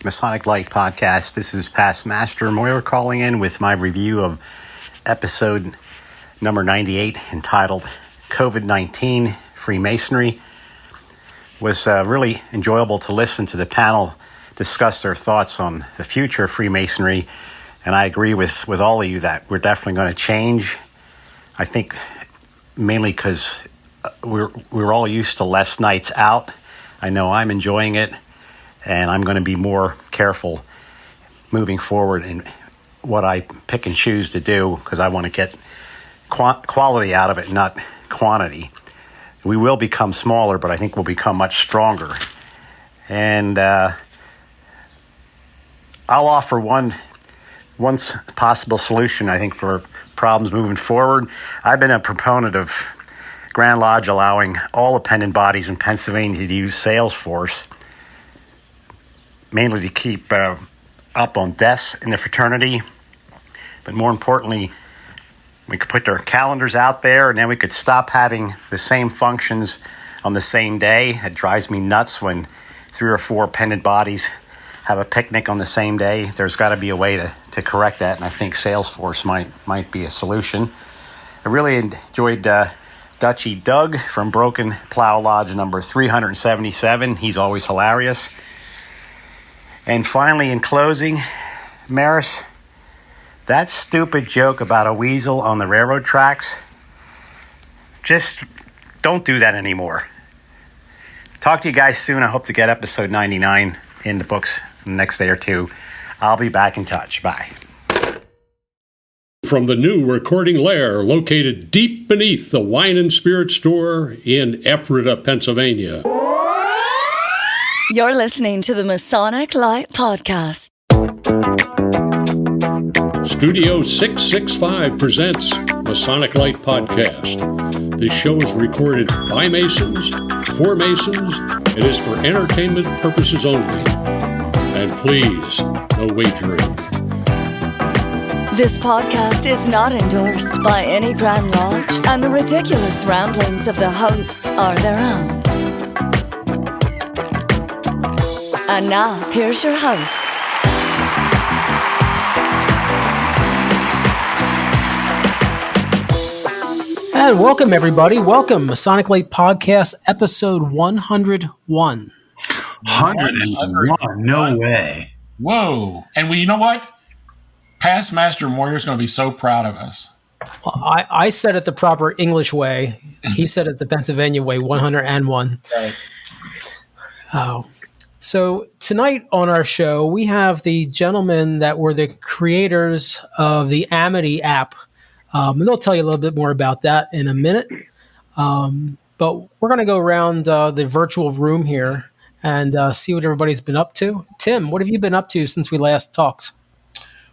Masonic Light Podcast. This is Past Master Moyer calling in with my review of episode number 98 entitled COVID-19 Freemasonry. It was really enjoyable to listen to the panel discuss their thoughts on the future of Freemasonry, and I agree with all of you that we're definitely going to change. I think mainly because we're all used to less nights out. I know I'm enjoying it, and I'm going to be more careful moving forward in what I pick and choose to do because I want to get quality out of it, not quantity. We will become smaller, but I think we'll become much stronger. And I'll offer one possible solution, I think, for problems moving forward. I've been a proponent of Grand Lodge allowing all appendant bodies in Pennsylvania to use Salesforce, mainly to keep up on deaths in the fraternity. But more importantly, we could put their calendars out there, and then we could stop having the same functions on the same day. It drives me nuts when 3 or 4 appendant bodies have a picnic on the same day. There's got to be a way to correct that, and I think Salesforce might be a solution. I really enjoyed Dutchie Doug from Broken Plow Lodge number 377. He's always hilarious. And finally, in closing, Merris, that stupid joke about a weasel on the railroad tracks, just don't do that anymore. Talk to you guys soon. I hope to get episode 99 in the books in the next day or two. I'll be back in touch. Bye. From the new recording lair located deep beneath the Wine and Spirit store in Ephrata, Pennsylvania. You're listening to the Masonic Light Podcast. Studio 665 presents Masonic Light Podcast. This show is recorded by Masons, for Masons. It is for entertainment purposes only. And please, no wagering. This podcast is not endorsed by any Grand Lodge, and the ridiculous ramblings of the hosts are their own. And now, here's your host. And welcome, everybody. Welcome, Masonic Light Podcast, episode 101. 101? No way. Whoa. And you know what? Past Master Moyer is going to be so proud of us. Well, I said it the proper English way. He said it the Pennsylvania way, 101. Right. Oh. So tonight on our show, we have the gentlemen that were the creators of the Amity app. And they'll tell you a little bit more about that in a minute. But we're going to go around the virtual room here and see what everybody's been up to. Tim, what have you been up to since we last talked?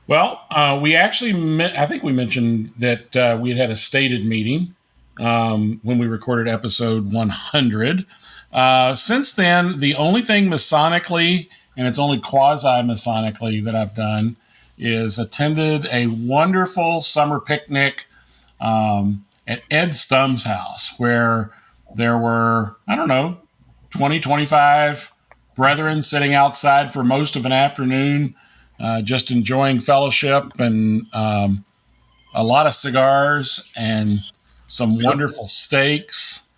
Well, we actually, I think we mentioned that we had a stated meeting when we recorded episode 100. Since then, the only thing Masonically, and it's only quasi-Masonically that I've done, is attended a wonderful summer picnic at Ed Stumm's house, where there were, 20, 25 brethren sitting outside for most of an afternoon, just enjoying fellowship and a lot of cigars and some wonderful steaks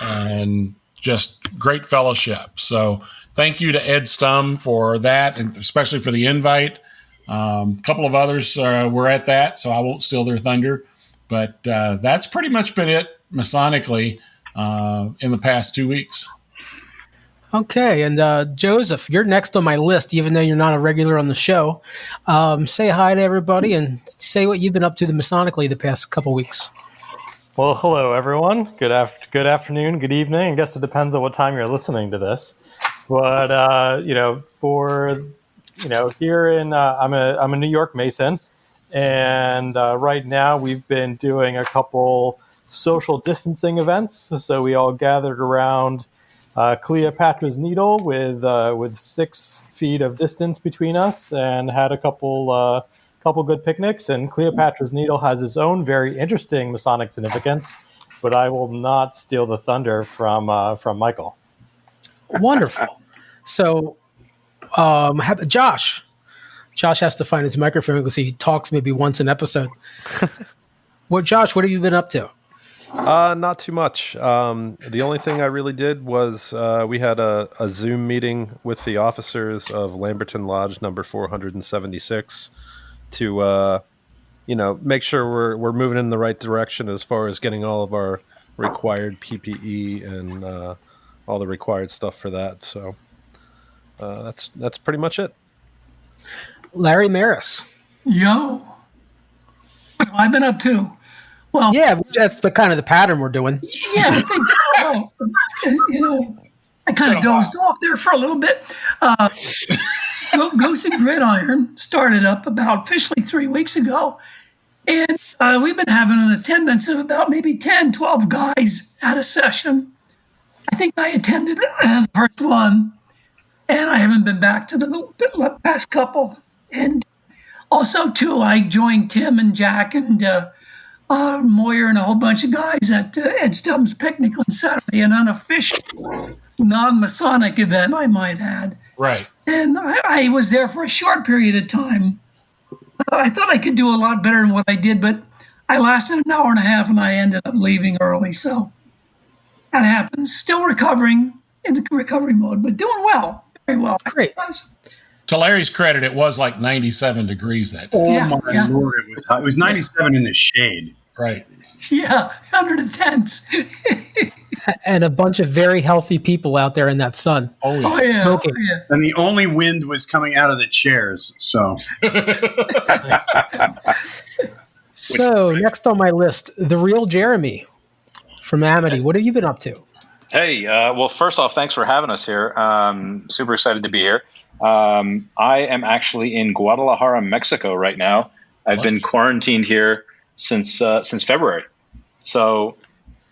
and just great fellowship. So thank you to Ed Stumm for that, and especially for the invite. A couple of others were at that, so I won't steal their thunder. But that's pretty much been it Masonically in the past 2 weeks. Okay, and Joseph, you're next on my list, even though you're not a regular on the show. Say hi to everybody and say what you've been up to Masonically the past couple weeks. Well, hello, everyone. Good afternoon, good evening. I guess it depends on what time you're listening to this. But, here in, I'm a New York Mason, and right now we've been doing a couple social distancing events. So we all gathered around Cleopatra's Needle with 6 feet of distance between us, and had a couple good picnics. And Cleopatra's Needle has its own very interesting Masonic significance, but I will not steal the thunder from Michael. Wonderful. So Josh. Josh has to find his microphone because he talks maybe once an episode. Josh, what have you been up to? Not too much. The only thing I really did was we had a Zoom meeting with the officers of Lamberton Lodge number 476 to make sure we're moving in the right direction as far as getting all of our required PPE and all the required stuff for that. So that's pretty much it. Larry Merris. Yo. What have I been up to? Well, yeah, that's the kind of the pattern we're doing. Yeah, I think so. I kind of dozed off there for a little bit. Ghost and Gridiron started up about officially 3 weeks ago. And we've been having an attendance of about maybe 10, 12 guys at a session. I think I attended the first one, and I haven't been back to the past couple. And also, too, I joined Tim and Jack and Moyer and a whole bunch of guys at Ed Stubbs' picnic on Saturday, an unofficial, non-Masonic event, I might add. Right. And I was there for a short period of time. I thought I could do a lot better than what I did, but I lasted an hour and a half and I ended up leaving early. So that happens. Still recovering in the recovery mode, but doing well. Very well. Great. To Larry's credit, it was like 97 degrees that day. Oh, my Lord. It was hot. It was 97 in the shade. Right. Yeah, under the tents. And a bunch of very healthy people out there in that sun. Oh, yeah. Smoking. Oh, yeah. And the only wind was coming out of the chairs. So, next on my list, the real Jeremy from Amity. What have you been up to? Hey, well, first off, thanks for having us here. Super excited to be here. I am actually in Guadalajara, Mexico right now. I've been quarantined here since February. So,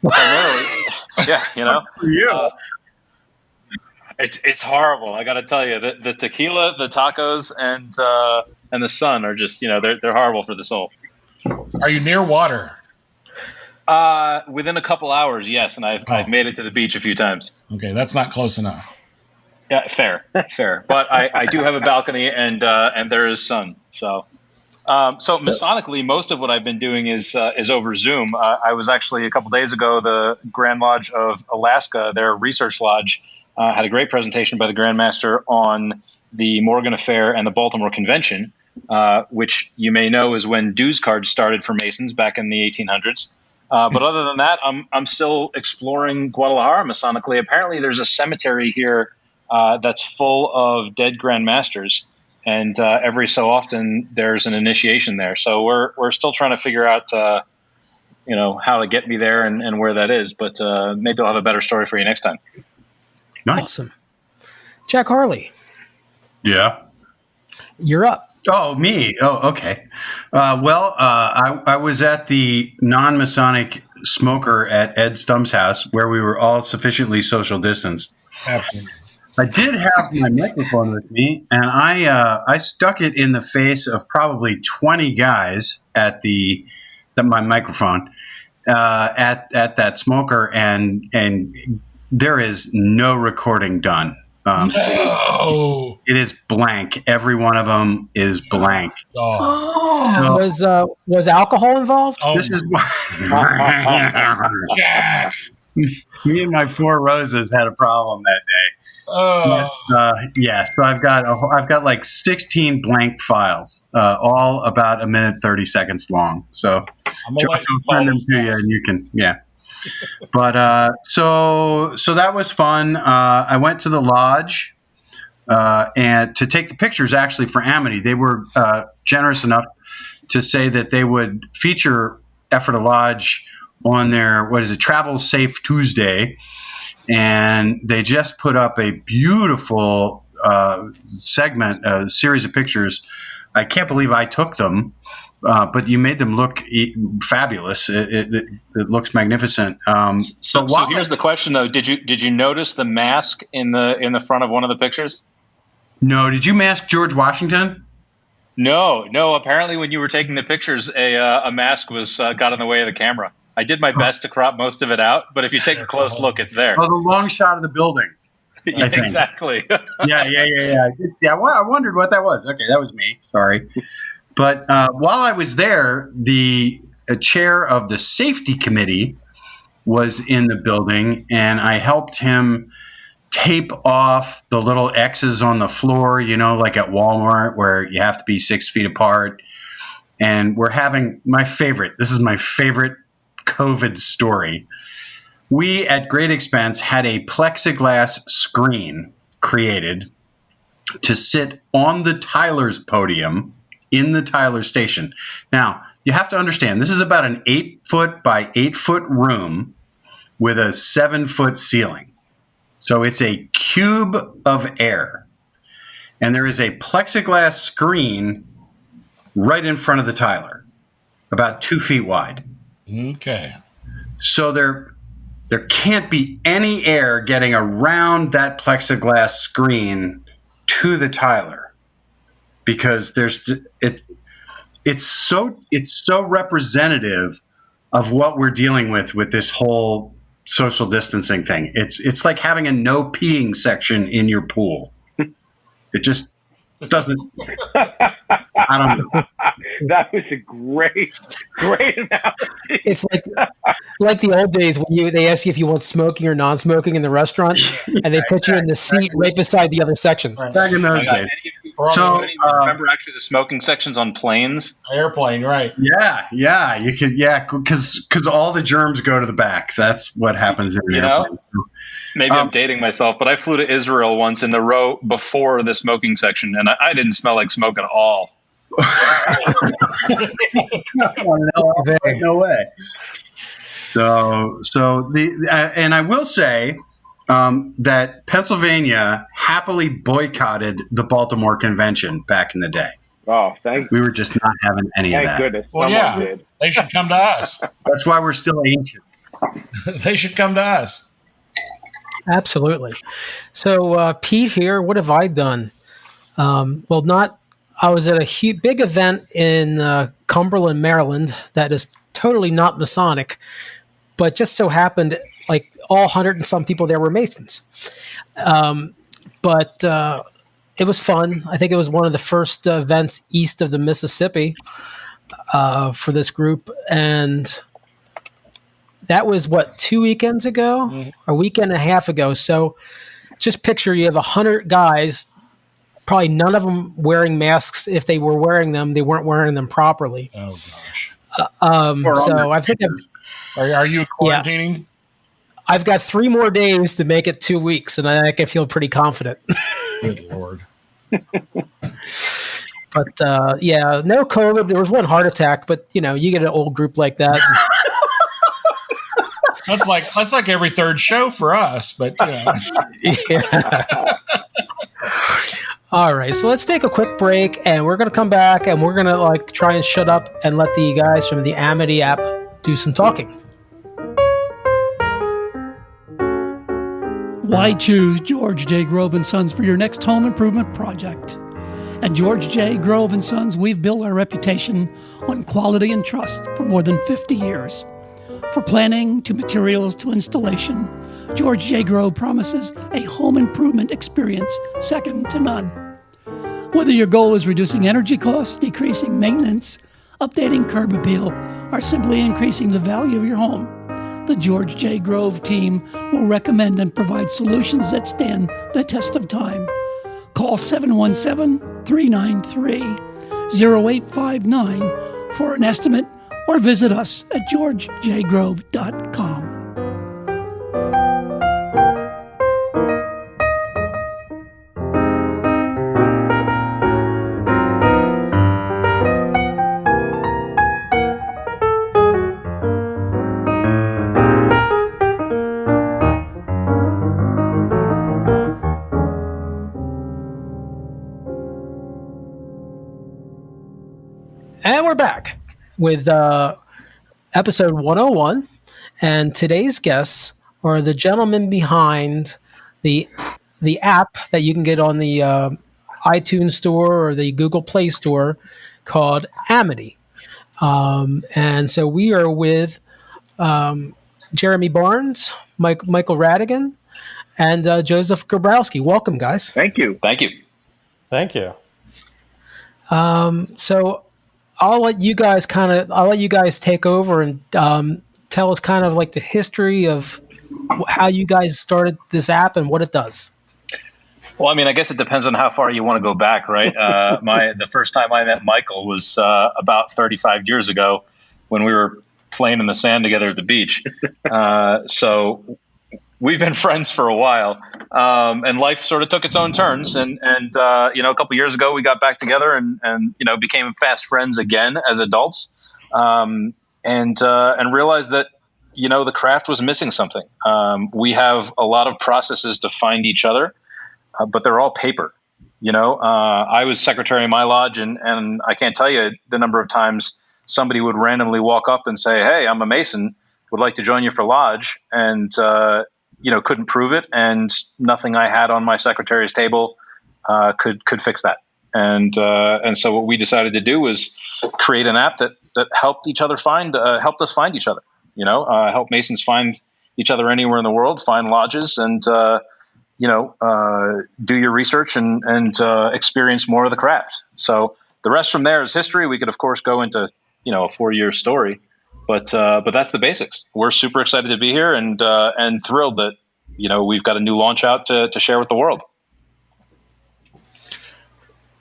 primarily, it's horrible. I got to tell you, the tequila, the tacos, and the sun are just, they're horrible for the soul. Are you near water? Within a couple hours, yes, and I've made it to the beach a few times. Okay, that's not close enough. Yeah, fair. But I do have a balcony, and there is sun. So Masonically, most of what I've been doing is over Zoom. I was actually a couple days ago, the Grand Lodge of Alaska, their research lodge, had a great presentation by the Grand Master on the Morgan Affair and the Baltimore Convention, which you may know is when dues cards started for Masons back in the 1800s. But other than that, I'm still exploring Guadalajara Masonically. Apparently, there's a cemetery here that's full of dead Grand Masters. And every so often there's an initiation there. So we're still trying to figure out, how to get me there and where that is. But maybe I'll have a better story for you next time. Nice. Awesome. Jack Harley. Yeah. You're up. Oh, me. Oh, okay. I was at the non-Masonic smoker at Ed Stubbs' house where we were all sufficiently social distanced. Absolutely. I did have my microphone with me, and I stuck it in the face of probably 20 guys at my microphone at that smoker, and there is no recording done. No. It is blank. Every one of them is blank. Oh. So, Was alcohol involved? Oh. this is why Jack. me and my Four Roses had a problem that day. Oh. So I've got like 16 blank files, all about 1 minute 30 seconds long. So Josh will send them to you, and you can, yeah. But so that was fun. I went to the lodge and to take the pictures actually for Amity. They were generous enough to say that they would feature Ephrata Lodge on their Travel Safe Tuesday. And they just put up a beautiful segment, a series of pictures. I can't believe I took them, but you made them look fabulous. It looks magnificent. So here's the question, though: Did you notice the mask in the front of one of the pictures? No. Did you mask George Washington? No. Apparently, when you were taking the pictures, a mask got in the way of the camera. I did my best to crop most of it out, but if you take a close look, it's there. Oh, the long shot of the building. Yeah, I think. exactly. Yeah. I wondered what that was. Okay, that was me. Sorry. But while I was there, the chair of the safety committee was in the building, and I helped him tape off the little X's on the floor, like at Walmart where you have to be 6 feet apart. And we're having this is my favorite COVID story. We, at great expense, had a plexiglass screen created to sit on the Tyler's podium in the Tyler station. Now, you have to understand, this is about an 8-foot by 8-foot room with a 7-foot ceiling. So it's a cube of air. And there is a plexiglass screen right in front of the Tyler, about 2 feet wide. Okay. So there can't be any air getting around that plexiglass screen to the Tyler, because it's so representative of what we're dealing with this whole social distancing thing. It's like having a no peeing section in your pool. It just doesn't. I don't know. That was a great analogy. It's like the old days when they ask you if you want smoking or non-smoking in the restaurant, and they put you in the seat right beside the other section. Back in those days. So, remember actually the smoking sections on planes? Airplane, right? Yeah, you could, because all the germs go to the back. That's what happens in an airplane. Maybe I'm dating myself, but I flew to Israel once in the row before the smoking section, and I didn't smell like smoke at all. No way. So and I will say that Pennsylvania happily boycotted the Baltimore Convention back in the day. Oh, thank. We were just not having any of that. Thank goodness. Well, Someone did. they should come to us. That's why we're still ancient. They should come to us. Absolutely. So, Pete here, what have I done? I was at a big event in Cumberland, Maryland, that is totally not Masonic, but just so happened like all 100 and some people there were Masons. But it was fun. I think it was one of the first events east of the Mississippi for this group. And that was, 2 weekends ago? Mm-hmm. A weekend and a half ago. So just picture you have 100 guys, probably none of them wearing masks. If they were wearing them, they weren't wearing them properly. Oh, gosh. So I think Are you quarantining? Yeah. I've got 3 more days to make it 2 weeks, and I can feel pretty confident. Good Lord. But, no COVID. There was one heart attack, but, you get an old group like that. That's like every third show for us, but, Yeah. All right, so let's take a quick break, and we're going to come back, and we're going to try and shut up and let the guys from the Amity app do some talking. Why choose George J. Grove & Sons for your next home improvement project? At George J. Grove & Sons, we've built our reputation on quality and trust for more than 50 years. From planning to materials to installation, George J. Grove promises a home improvement experience second to none. Whether your goal is reducing energy costs, decreasing maintenance, updating curb appeal, or simply increasing the value of your home, the George J. Grove team will recommend and provide solutions that stand the test of time. Call 717-393-0859 for an estimate or visit us at georgejgrove.com. And we're back with episode 101. And today's guests are the gentlemen behind the app that you can get on the iTunes store or the Google Play store called Amity. And so we are with Jeremy Barnes, Michael Radigan, and Joseph Gabrowski. Welcome, guys. Thank you. Thank you. Thank you. So I'll let you guys take over and tell us kind of like the history of how you guys started this app and what it does. Well, I mean, I guess it depends on how far you want to go back, right? The first time I met Michael was about 35 years ago when we were playing in the sand together at the beach. So we've been friends for a while, and life sort of took its own turns. And a couple years ago, we got back together and became fast friends again as adults, and realized that the craft was missing something. We have a lot of processes to find each other. But they're all paper. I was secretary of my lodge, and I can't tell you the number of times somebody would randomly walk up and say, "Hey, I'm a Mason, would like to join you for lodge," and couldn't prove it, and nothing I had on my secretary's table could fix that. And so what we decided to do was create an app that helped us find each other. Help Masons find each other anywhere in the world, find lodges, and do your research and experience more of the craft. So the rest from there is history. We could, of course, go into, a 4-year story, but that's the basics. We're super excited to be here and thrilled that, we've got a new launch out to share with the world.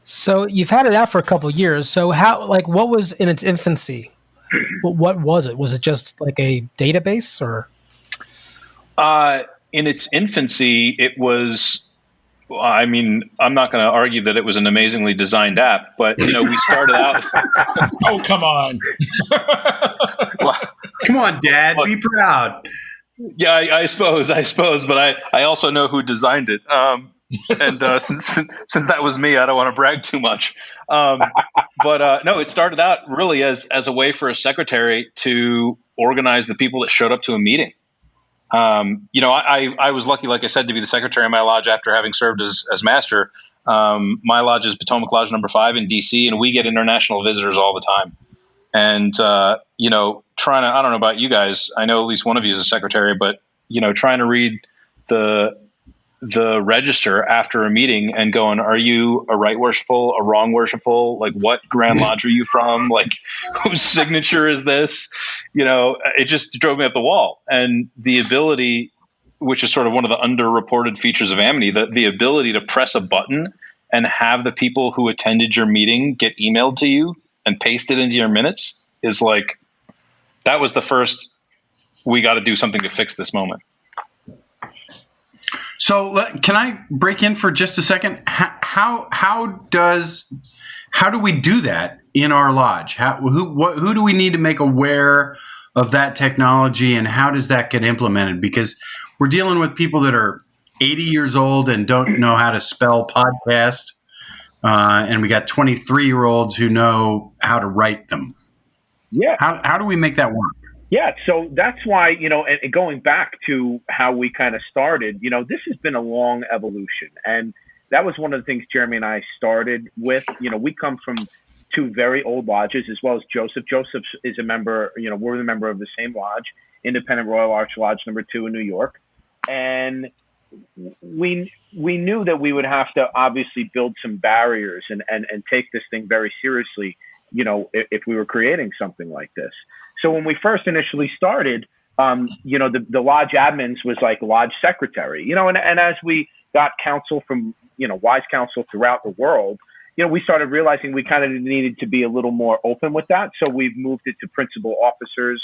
So you've had it out for a couple of years. So what was in its infancy? What was it? Was it just like a database or? In its infancy, it was, I mean, I'm not going to argue that it was an amazingly designed app, but, we started out. Oh, come on. Come on, Dad. Be proud. Yeah, I suppose, but I also know who designed it. And since that was me, I don't want to brag too much. But no, it started out really as a way for a secretary to organize the people that showed up to a meeting. I was lucky, like I said, to be the secretary of my lodge after having served as master. My lodge is Potomac Lodge number 5 in DC, and we get international visitors all the time. And, I don't know about you guys, I know at least one of you is a secretary, but, trying to read the register after a meeting and going, are you a right worshipful, a wrong worshipful? Like, what Grand Lodge are you from? Like, whose signature is this? It just drove me up the wall. And the ability, which is sort of one of the underreported features of Amity, the ability to press a button and have the people who attended your meeting get emailed to you and pasted into your minutes is like, that was the first, we got to do something to fix this moment. So can I break in for just a second? How do we do that in our lodge? Who do we need to make aware of that technology, and how does that get implemented? Because we're dealing with people that are 80 years old and don't know how to spell podcast, and we got 23-year-olds who know how to write them. Yeah. How do we make that work? Yeah, so that's why, and going back to how we kind of started, this has been a long evolution. And that was one of the things Jeremy and I started with. We come from 2 very old lodges, as well as Joseph. Joseph is a member, we're the member of the same lodge, Independent Royal Arch Lodge number 2 in New York. And we knew that we would have to obviously build some barriers and take this thing very seriously, if we were creating something like this. So when we first initially started, the lodge admins was like lodge secretary, and as we got counsel from, wise counsel throughout the world, we started realizing we kind of needed to be a little more open with that. So we've moved it to principal officers,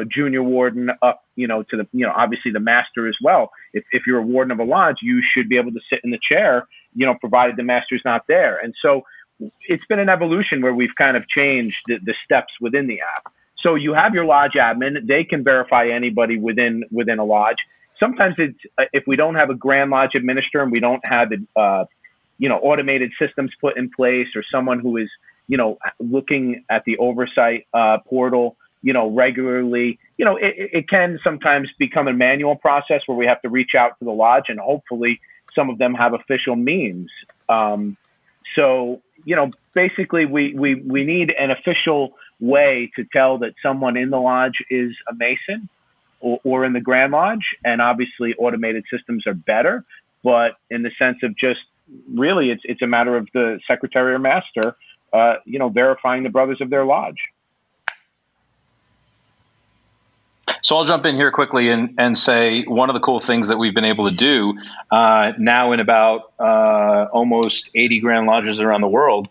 junior warden up, to the, obviously the master as well. If you're a warden of a lodge, you should be able to sit in the chair, provided the master's not there. And so it's been an evolution where we've kind of changed the steps within the app. So you have your lodge admin; they can verify anybody within a lodge. Sometimes it's if we don't have a Grand Lodge administrator and we don't have automated systems put in place, or someone who is looking at the oversight portal regularly. It can sometimes become a manual process where we have to reach out to the lodge, and hopefully some of them have official means. So basically we need an official way to tell that someone in the lodge is a Mason. or in the Grand Lodge. And obviously automated systems are better, but in the sense of just really it's a matter of the secretary or master, verifying the brothers of their lodge. So I'll jump in here quickly and say one of the cool things that we've been able to do now in about almost 80 Grand Lodges around the world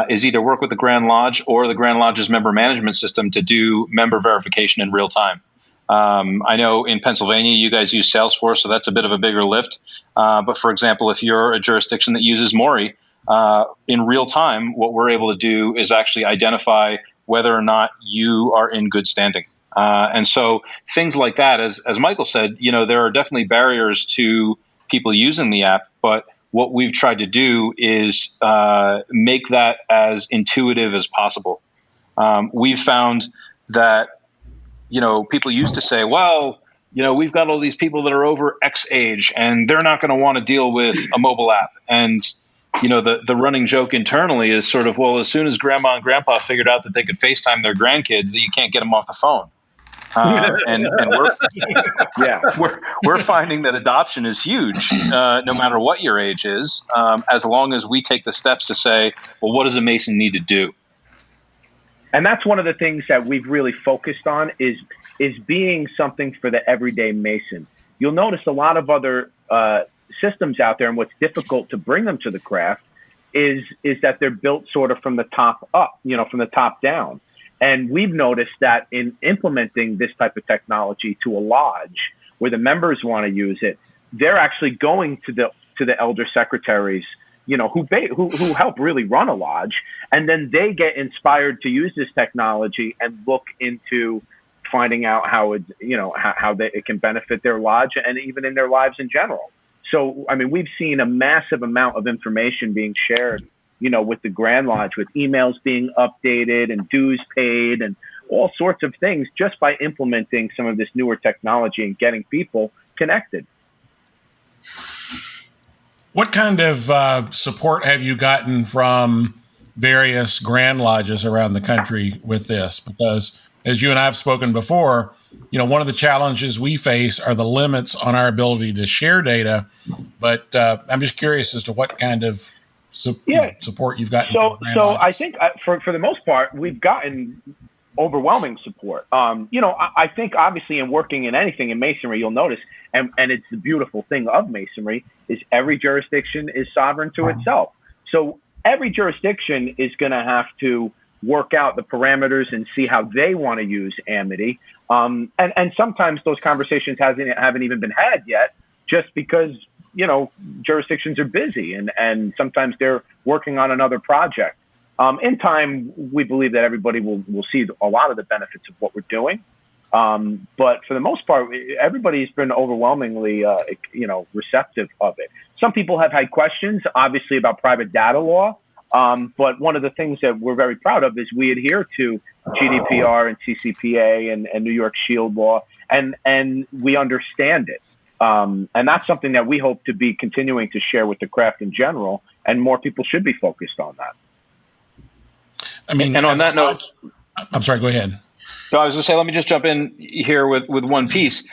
is either work with the Grand Lodge or the Grand Lodge's member management system to do member verification in real time. I know in Pennsylvania you guys use Salesforce, so that's a bit of a bigger lift. But for example, if you're a jurisdiction that uses Mori, in real time, what we're able to do is actually identify whether or not you are in good standing. And so things like that, as Michael said, there are definitely barriers to people using the app, but what we've tried to do is make that as intuitive as possible. We've found that, people used to say, well, we've got all these people that are over X age and they're not going to want to deal with a mobile app. And, the running joke internally is sort of, well, as soon as grandma and grandpa figured out that they could FaceTime their grandkids, that you can't get them off the phone. And we're finding that adoption is huge, no matter what your age is, as long as we take the steps to say, well, what does a Mason need to do? And that's one of the things that we've really focused on is being something for the everyday Mason. You'll notice a lot of other systems out there, and what's difficult to bring them to the craft is that they're built sort of from the top up, from the top down. And we've noticed that in implementing this type of technology to a lodge where the members want to use it, they're actually going to the elder secretaries, who help really run a lodge, and then they get inspired to use this technology and look into finding out how it can benefit their lodge and even in their lives in general. So, I mean, we've seen a massive amount of information being shared, with the Grand Lodge, with emails being updated and dues paid and all sorts of things just by implementing some of this newer technology and getting people connected. What kind of support have you gotten from various Grand Lodges around the country with this? Because as you and I have spoken before, one of the challenges we face are the limits on our ability to share data. But I'm just curious as to what kind of support you've gotten. So I think for the most part, we've gotten overwhelming support. I think obviously in working in anything in Masonry, you'll notice, and it's the beautiful thing of Masonry, is every jurisdiction is sovereign to itself. So every jurisdiction is going to have to work out the parameters and see how they want to use Amity. And sometimes those conversations haven't even been had yet, just because jurisdictions are busy and sometimes they're working on another project. In time, we believe that everybody will see a lot of the benefits of what we're doing. But for the most part, everybody's been overwhelmingly, receptive of it. Some people have had questions, obviously, about private data law. But one of the things that we're very proud of is we adhere to GDPR and CCPA and New York Shield law, and we understand it. And that's something that we hope to be continuing to share with the craft in general, and more people should be focused on that. I mean, and on that note, I'm sorry, go ahead. No, I was going to say, let me just jump in here with one piece.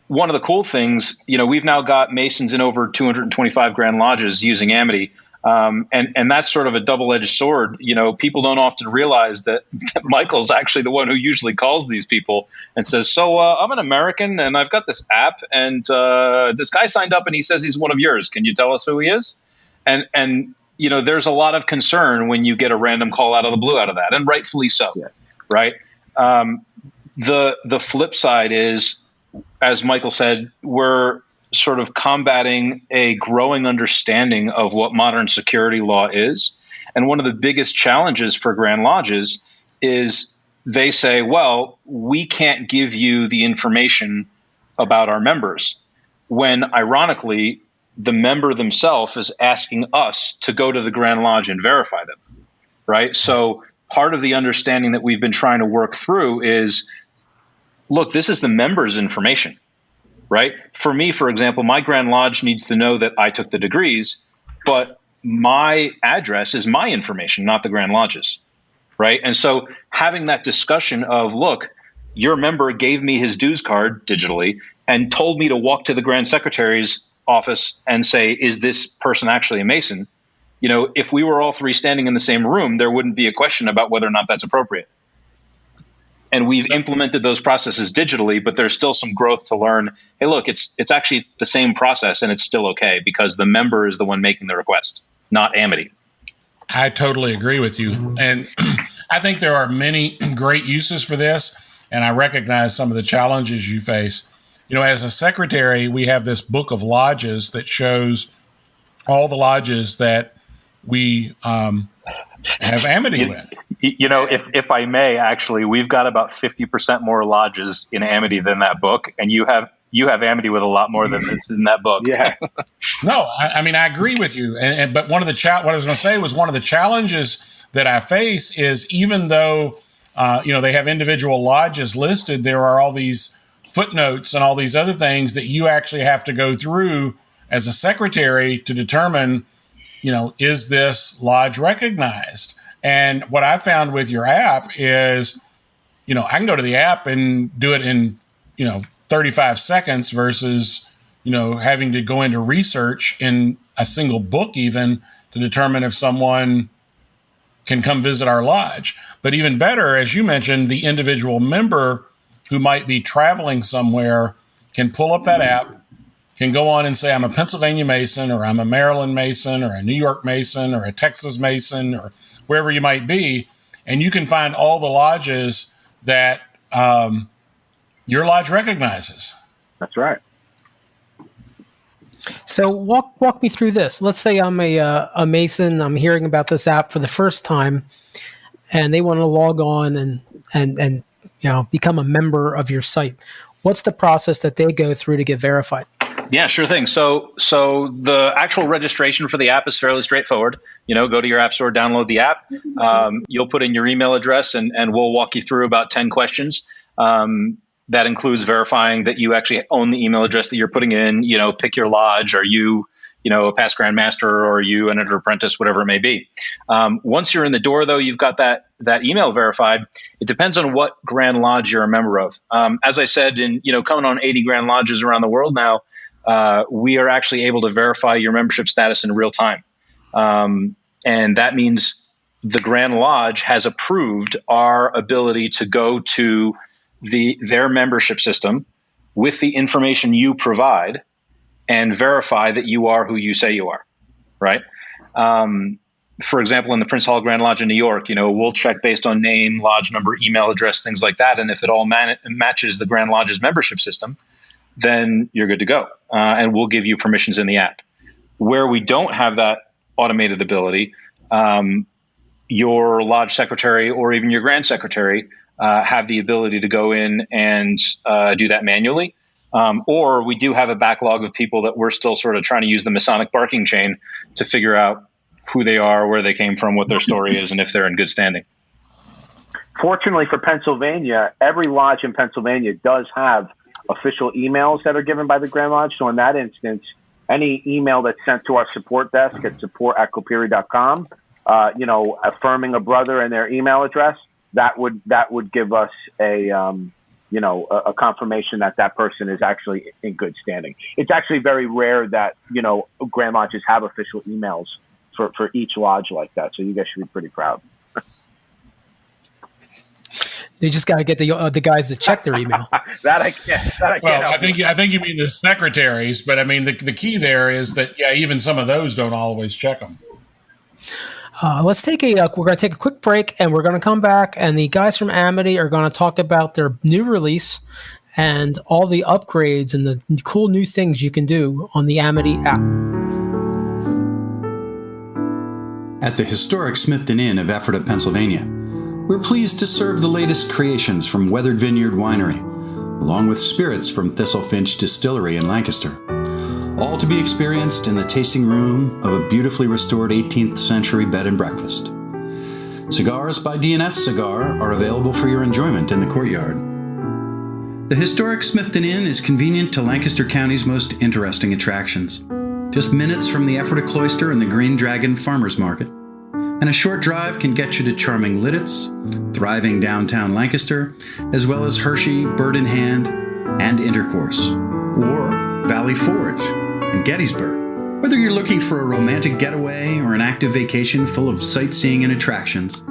One of the cool things, we've now got Masons in over 225 Grand Lodges using Amity. And that's sort of a double-edged sword. People don't often realize that Michael's actually the one who usually calls these people and says, so I'm an American and I've got this app and this guy signed up and he says he's one of yours. Can you tell us who he is? And there's a lot of concern when you get a random call out of the blue out of that, and rightfully so, right? The flip side is, as Michael said, we're sort of combating a growing understanding of what modern security law is. And one of the biggest challenges for Grand Lodges is they say, well, we can't give you the information about our members, when ironically, the member themselves is asking us to go to the Grand Lodge and verify them, right? So part of the understanding that we've been trying to work through is, look, this is the member's information. Right? For me, for example, my Grand Lodge needs to know that I took the degrees, but my address is my information, not the Grand Lodge's. Right? And so having that discussion of, look, your member gave me his dues card digitally and told me to walk to the Grand Secretary's office and say, is this person actually a Mason? If we were all three standing in the same room, there wouldn't be a question about whether or not that's appropriate. And we've implemented those processes digitally, but there's still some growth to learn. Hey, look, it's actually the same process and it's still okay because the member is the one making the request, not Amity. I totally agree with you. And I think there are many great uses for this, and I recognize some of the challenges you face. As a secretary, we have this book of lodges that shows all the lodges that we have Amity with. If I may, actually, we've got about 50% more lodges in Amity than that book, and you have Amity with a lot more than it's in that book. Yeah. No, I agree with you. But what I was going to say was one of the challenges that I face is even though they have individual lodges listed, there are all these footnotes and all these other things that you actually have to go through as a secretary to determine, is this lodge recognized? And what I found with your app is, I can go to the app and do it in, 35 seconds versus, having to go into research in a single book even to determine if someone can come visit our lodge. But even better, as you mentioned, the individual member who might be traveling somewhere can pull up that app, can go on and say, I'm a Pennsylvania Mason, or I'm a Maryland Mason, or a New York Mason, or a Texas Mason, or wherever you might be. And you can find all the lodges that your lodge recognizes. That's right. So walk me through this. Let's say I'm a Mason. I'm hearing about this app for the first time, and they want to log on and become a member of your site. What's the process that they go through to get verified? Yeah, sure thing. So the actual registration for the app is fairly straightforward. Go to your app store, download the app. You'll put in your email address, and we'll walk you through about 10 questions. That includes verifying that you actually own the email address that you're putting in. Pick your lodge. Are you, a past Grand Master, or are you an apprentice, whatever it may be. Once you're in the door, though, you've got that email verified. It depends on what Grand Lodge you're a member of. As I said, coming on 80 Grand Lodges around the world now, we are actually able to verify your membership status in real time. And that means the Grand Lodge has approved our ability to go to their membership system with the information you provide and verify that you are who you say you are, right? For example, in the Prince Hall Grand Lodge in New York, we'll check based on name, lodge number, email address, things like that. And if it all matches the Grand Lodge's membership system, then you're good to go. And we'll give you permissions in the app. Where we don't have that automated ability, your lodge secretary or even your grand secretary have the ability to go in and do that manually. Or we do have a backlog of people that we're still sort of trying to use the Masonic barking chain to figure out who they are, where they came from, what their story is, and if they're in good standing. Fortunately for Pennsylvania, every lodge in Pennsylvania does have official emails that are given by the Grand Lodge. So in that instance, any email that's sent to our support desk at support@copiri.com, affirming a brother and their email address, that would give us a confirmation that person is actually in good standing. It's actually very rare that, Grand Lodges have official emails for each lodge like that. So you guys should be pretty proud. They just got to get the guys that check their email. that I can't. Well, I think you mean the secretaries, but I mean the key there is that even some of those don't always check them. Let's take we're going to take a quick break, and we're going to come back, and the guys from Amity are going to talk about their new release and all the upgrades and the cool new things you can do on the Amity app. At the Historic Smithton Inn of Ephrata, Pennsylvania, we're pleased to serve the latest creations from Weathered Vineyard Winery, along with spirits from Thistlefinch Distillery in Lancaster, all to be experienced in the tasting room of a beautifully restored 18th century bed and breakfast. Cigars by D&S Cigar are available for your enjoyment in the courtyard. The Historic Smithton Inn is convenient to Lancaster County's most interesting attractions, just minutes from the Ephrata Cloister and the Green Dragon Farmers Market. and a short drive can get you to charming Lidditz, thriving downtown Lancaster, as well as Hershey, Bird in Hand, and Intercourse, or Valley Forge in Gettysburg. Whether you're looking for a romantic getaway or an active vacation full of sightseeing and attractions,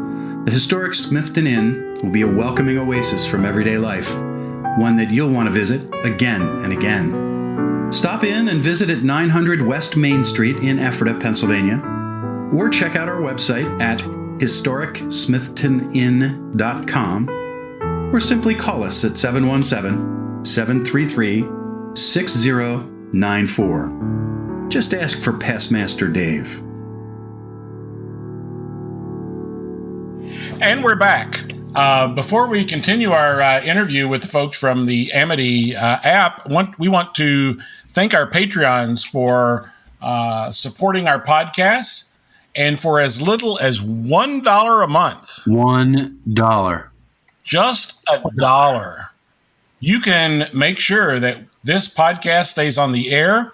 the Historic Smithton Inn will be a welcoming oasis from everyday life, one that you'll want to visit again and again. Stop in and visit at 900 West Main Street in Ephrata, Pennsylvania, or check out our website at historicsmithtoninn.com, or simply call us at 717-733-6094. Just ask for Pastmaster Dave. And we're back. Before we continue our interview with the folks from the Amity app, we want to thank our Patreons for supporting our podcast. And for as little as $1 a month, $1, just $1, you can make sure that this podcast stays on the air.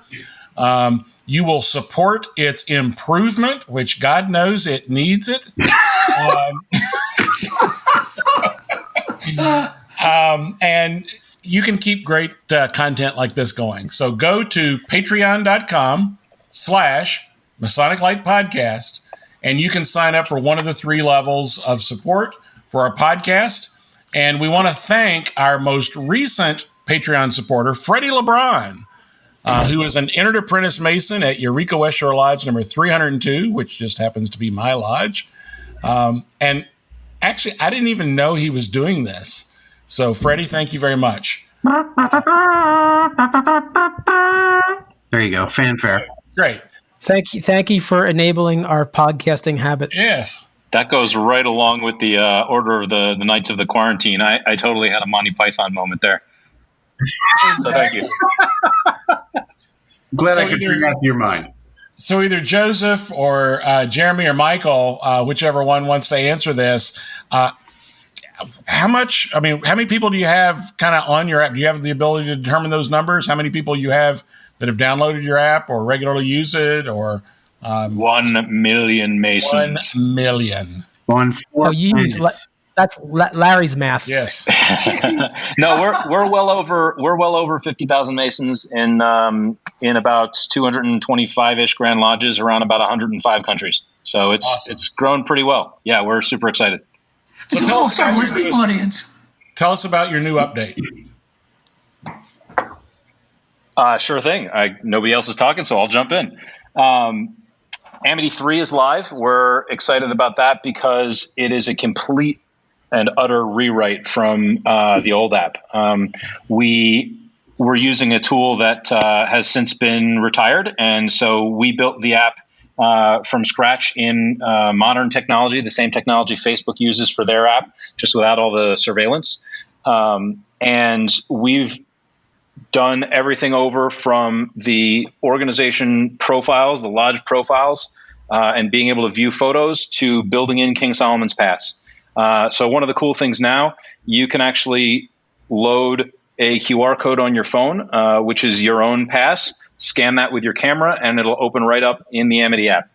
You will support its improvement, which God knows it needs it. And you can keep great content like this going. So go to patreon.com/Masonic Light Podcast, and you can sign up for one of the 3 levels of support for our podcast. And we want to thank our most recent Patreon supporter, Freddie LeBron, who is an entered apprentice Mason at Eureka West Shore Lodge number 302, which just happens to be my lodge. And actually, I didn't even know he was doing this. So, Freddie, thank you very much. There you go. Fanfare. Great. Thank you for enabling our podcasting habit. Yes. That goes right along with the order of the Knights of the Quarantine. I totally had a Monty Python moment there. So thank you. Glad I could bring that to your mind. So either Joseph or Jeremy or Michael, whichever one wants to answer this, how many people do you have kind of on your app? Do you have the ability to determine those numbers? How many people you have that have downloaded your app or regularly use it? Or 1 million Masons. 1 million. That's Larry's math. Yes. No, we're well over 50,000 Masons in about 225-ish Grand Lodges around about 105 countries. So it's grown pretty well. Yeah, we're super excited. So tell us about your new update. Sure thing. Nobody else is talking, so I'll jump in. Amity 3 is live. We're excited about that because it is a complete and utter rewrite from the old app. We were using a tool that has since been retired, and so we built the app from scratch in modern technology, the same technology Facebook uses for their app, just without all the surveillance. And we've done everything over from the organization profiles, the lodge profiles, and being able to view photos to building in King Solomon's Pass. So one of the cool things now, you can actually load a QR code on your phone, which is your own pass, scan that with your camera, and it'll open right up in the Amity app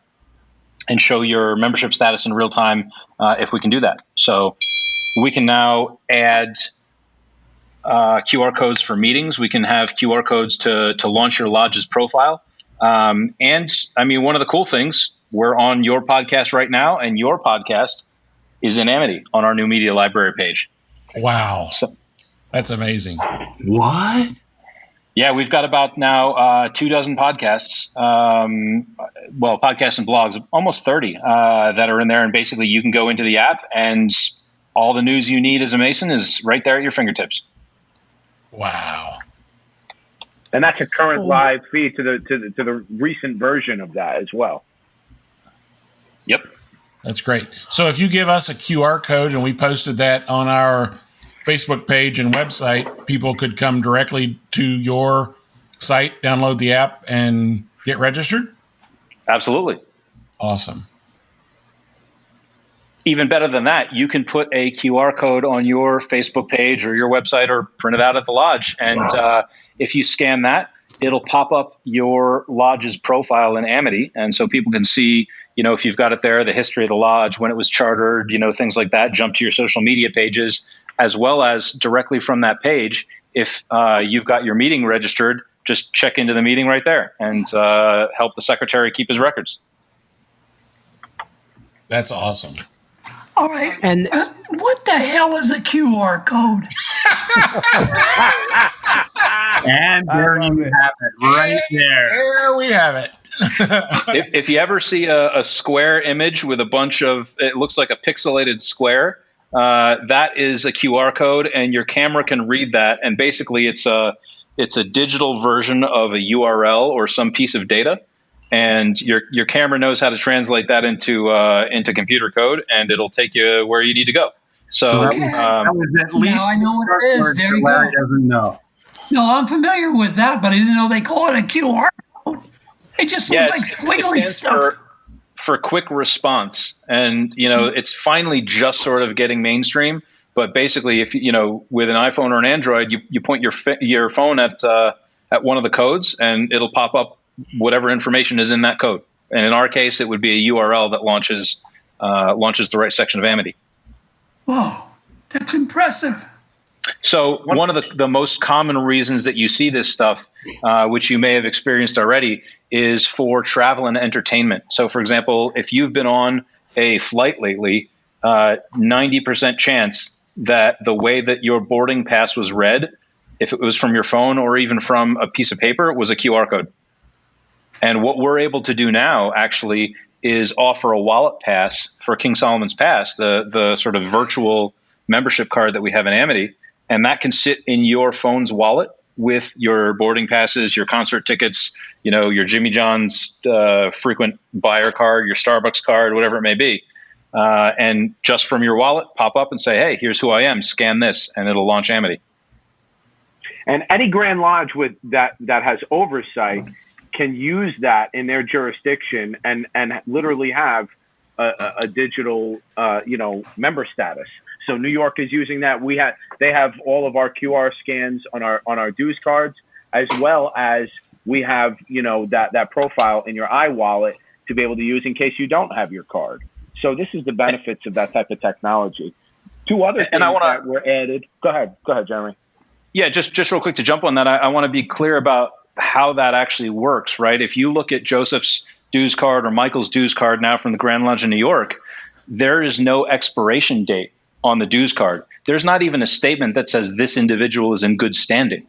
and show your membership status in real time if we can do that. So we can now add QR codes for meetings. We can have QR codes to launch your lodge's profile. And I mean, one of the cool things, we're on your podcast right now, and your podcast is in Amity on our new media library page. Wow. That's amazing. What? Yeah, we've got about now 24 podcasts, podcasts and blogs, almost 30 that are in there. And basically you can go into the app and all the news you need as a Mason is right there at your fingertips. Wow. And that's a current live feed to the recent version of that as well. Yep. That's great. So if you give us a QR code and we posted that on our Facebook page and website, people could come directly to your site, download the app, and get registered? Absolutely. Awesome. Even better than that, you can put a QR code on your Facebook page or your website or print it out at the lodge. And if you scan that, it'll pop up your lodge's profile in Amity. And so people can see if you've got it there, the history of the lodge, when it was chartered, things like that, jump to your social media pages, as well as directly from that page. If you've got your meeting registered, just check into the meeting right there and help the secretary keep his records. That's awesome. All right. And what the hell is a QR code? And there you have it, right there. There we have it. If you ever see a square image with a bunch of, it looks like a pixelated square, that is a QR code, and your camera can read that. And basically, it's a digital version of a URL or some piece of data, and your camera knows how to translate that into computer code, and it'll take you where you need to go. So that was at least now I know what it is. There you go. Larry doesn't know. No, I'm familiar with that, but I didn't know they call it a QR code. It just looks like squiggly it stands stuff. For quick response, and it's finally just sort of getting mainstream. But basically, if with an iPhone or an Android, you point your phone at one of the codes, and it'll pop up whatever information is in that code. And in our case, it would be a URL that launches the right section of Amity. Whoa, that's impressive. So one of the most common reasons that you see this stuff, which you may have experienced already, is for travel and entertainment. So, for example, if you've been on a flight lately, 90% chance that the way that your boarding pass was read, if it was from your phone or even from a piece of paper, was a QR code. And what we're able to do now actually is offer a wallet pass for King Solomon's Pass, the sort of virtual membership card that we have in Amity. And that can sit in your phone's wallet with your boarding passes, your concert tickets, your Jimmy John's frequent buyer card, your Starbucks card, whatever it may be. And just from your wallet, pop up and say, hey, here's who I am, scan this, and it'll launch Amity. And any Grand Lodge that has oversight can use that in their jurisdiction and literally have a digital, member status. So New York is using that. They have all of our QR scans on our dues cards, as well as we have, that profile in your iWallet to be able to use in case you don't have your card. So this is the benefits of that type of technology. Two other things that were added. Go ahead, Jeremy. Yeah, just real quick to jump on that. I want to be clear about how that actually works, right? If you look at Joseph's dues card or Michael's dues card now from the Grand Lodge in New York, there is no expiration date on the dues card. There's not even a statement that says this individual is in good standing.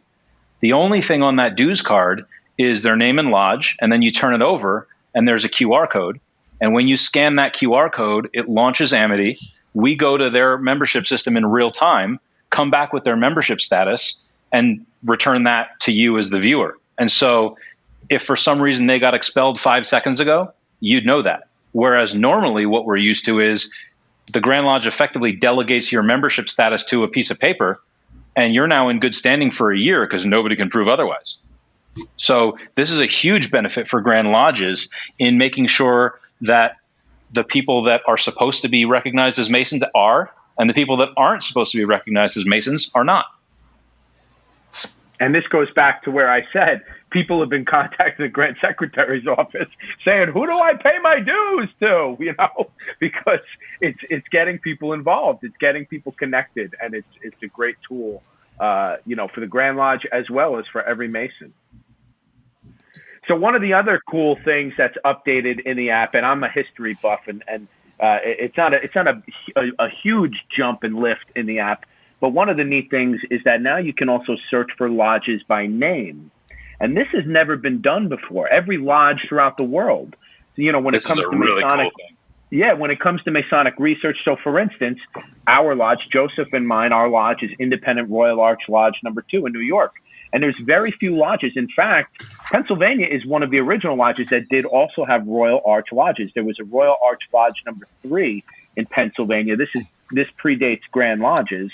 The only thing on that dues card is their name and lodge, and then you turn it over, and there's a QR code. And when you scan that QR code, it launches Amity. We go to their membership system in real time, come back with their membership status, and return that to you as the viewer. And so if for some reason they got expelled 5 seconds ago, you'd know that. Whereas normally what we're used to is the Grand Lodge effectively delegates your membership status to a piece of paper, and you're now in good standing for a year because nobody can prove otherwise. So this is a huge benefit for Grand Lodges in making sure that the people that are supposed to be recognized as Masons are, and the people that aren't supposed to be recognized as Masons are not. And this goes back to where I said people have been contacting the Grand Secretary's office saying, who do I pay my dues to? Because it's getting people involved. It's getting people connected. And it's a great tool, for the Grand Lodge as well as for every Mason. So one of the other cool things that's updated in the app, and I'm a history buff, and it's not a huge jump and lift in the app, but one of the neat things is that now you can also search for lodges by name. And this has never been done before. Every lodge throughout the world, when it comes to Masonic, when it comes to Masonic research. So for instance, our lodge, Joseph and mine, our lodge is Independent Royal Arch Lodge number 2 in New York. And there's very few lodges. In fact, Pennsylvania is one of the original lodges that did also have Royal Arch Lodges. There was a Royal Arch Lodge number 3 in Pennsylvania. This predates Grand Lodges.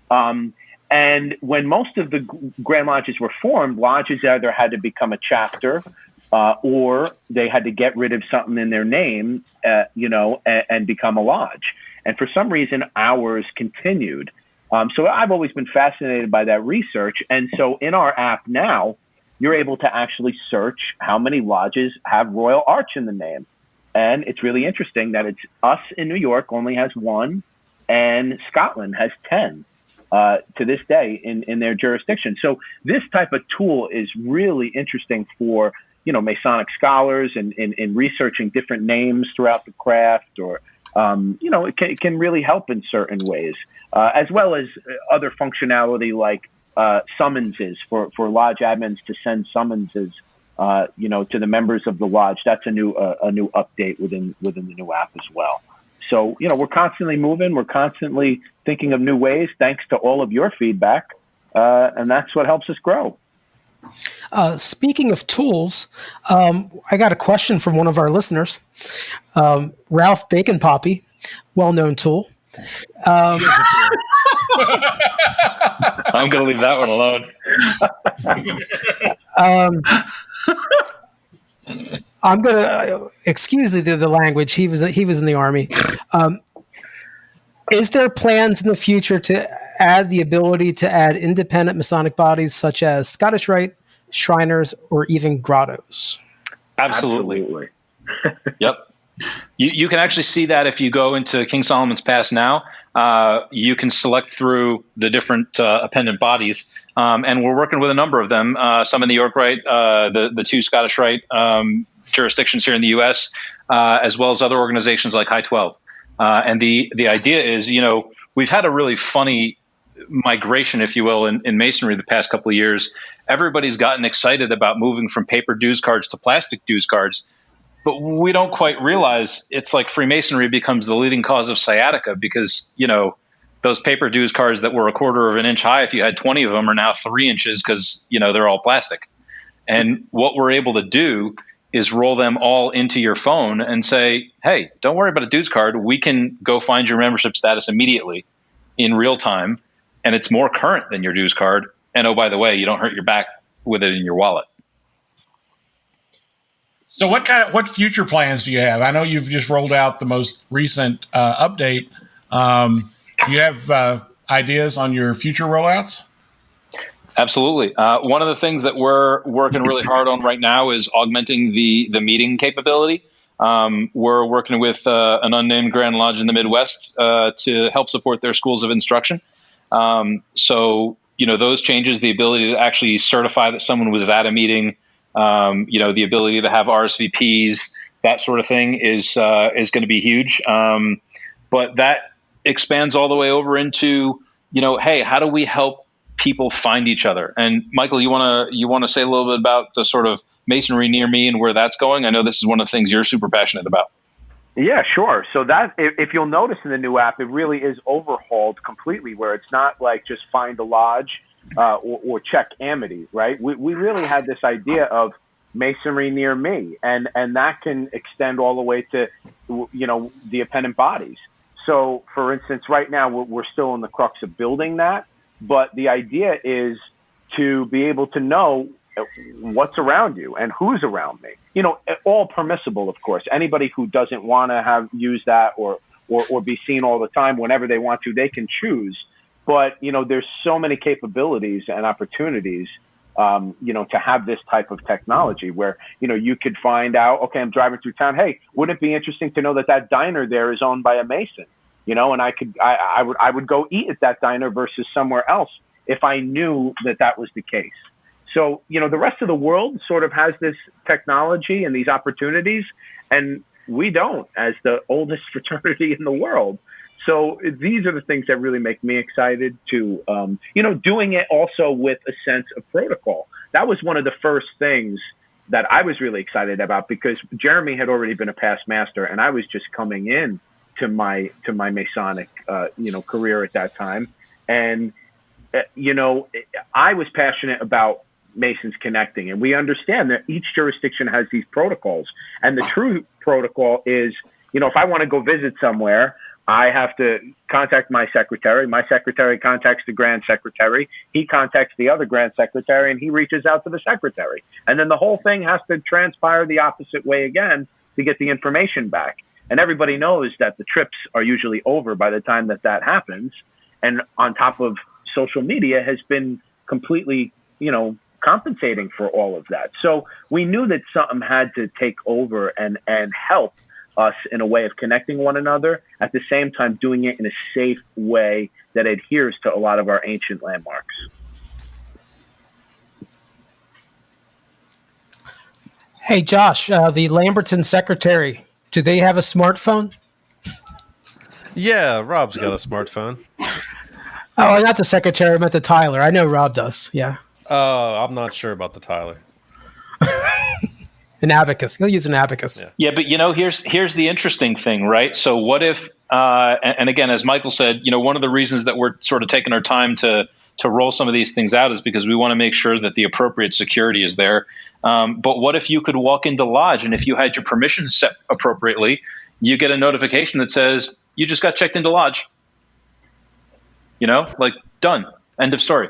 And when most of the Grand Lodges were formed, lodges either had to become a chapter or they had to get rid of something in their name, and become a lodge. And for some reason, ours continued. So I've always been fascinated by that research. And so in our app now, you're able to actually search how many lodges have Royal Arch in the name. And it's really interesting that it's us in New York only has 1, and Scotland has 10 to this day in their jurisdiction. So this type of tool is really interesting for, Masonic scholars and in researching different names throughout the craft, or, it can really help in certain ways, as well as other functionality like summonses for lodge admins to send summonses, to the members of the lodge. That's a new update within the new app as well. So, we're constantly moving. We're constantly thinking of new ways, thanks to all of your feedback. And that's what helps us grow. Speaking of tools, I got a question from one of our listeners, Ralph Bacon Poppy, well-known tool. I'm going to leave that one alone. I'm going to excuse the language. He was in the Army. Is there plans in the future to add the ability to add independent Masonic bodies such as Scottish Rite, Shriners, or even grottos? Absolutely. Yep. You can actually see that if you go into King Solomon's Pass now. You can select through the different appendant bodies, and we're working with a number of them. Some in the York Rite, the 2 Scottish Rite jurisdictions here in the U.S., as well as other organizations like High 12. And the idea is, we've had a really funny migration, if you will, in Masonry the past couple of years. Everybody's gotten excited about moving from paper dues cards to plastic dues cards. But we don't quite realize it's like Freemasonry becomes the leading cause of sciatica because, those paper dues cards that were 1/4 of an inch high, if you had 20 of them, are now 3 inches because, they're all plastic. And what we're able to do is roll them all into your phone and say, hey, don't worry about a dues card. We can go find your membership status immediately in real time. And it's more current than your dues card. And oh, by the way, you don't hurt your back with it in your wallet. So what future plans do you have? I know you've just rolled out the most recent update. Do you have ideas on your future rollouts? Absolutely. One of the things that we're working really hard on right now is augmenting the meeting capability. We're working with an unnamed Grand Lodge in the Midwest to help support their schools of instruction. So, those changes, the ability to actually certify that someone was at a meeting, the ability to have RSVPs, that sort of thing is going to be huge. But that expands all the way over into, hey, how do we help people find each other? And Michael, you want to say a little bit about the sort of Masonry near me and where that's going? I know this is one of the things you're super passionate about. Yeah, sure. So that, if you'll notice in the new app, it really is overhauled completely, where it's not like just find a lodge or check Amity, right? We really had this idea of Masonry near me, and that can extend all the way to, the appendant bodies. So, for instance, right now we're still in the crux of building that, but the idea is to be able to know what's around you and who's around me. All permissible, of course. Anybody who doesn't want to use that or be seen all the time whenever they want to, they can choose. But, there's so many capabilities and opportunities, to have this type of technology where, you could find out, okay, I'm driving through town. Hey, wouldn't it be interesting to know that diner there is owned by a Mason? And I would go eat at that diner versus somewhere else if I knew that was the case. So, the rest of the world sort of has this technology and these opportunities, and we don't, as the oldest fraternity in the world. So these are the things that really make me excited to, doing it also with a sense of protocol. That was one of the first things that I was really excited about, because Jeremy had already been a past master and I was just coming in to my Masonic, career at that time. And, I was passionate about Masons connecting, and we understand that each jurisdiction has these protocols. And the true protocol is, if I want to go visit somewhere, I have to contact my secretary. My secretary contacts the grand secretary. He contacts the other grand secretary, and he reaches out to the secretary. And then the whole thing has to transpire the opposite way again to get the information back. And everybody knows that the trips are usually over by the time that happens. And on top of social media has been completely, compensating for all of that. So we knew that something had to take over and help us in a way of connecting one another, at the same time doing it in a safe way that adheres to a lot of our ancient landmarks. Hey, Josh, the Lamberton secretary, do they have a smartphone? Yeah, Rob's got a smartphone. Oh, not the secretary, I meant the Tyler. I know Rob does, yeah. I'm not sure about the Tyler. An abacus. He'll use an abacus. Yeah, but here's the interesting thing, right? So what if, and again, as Michael said, one of the reasons that we're sort of taking our time to roll some of these things out is because we want to make sure that the appropriate security is there. But what if you could walk into Lodge, and if you had your permissions set appropriately, you get a notification that says you just got checked into Lodge. Done. End of story.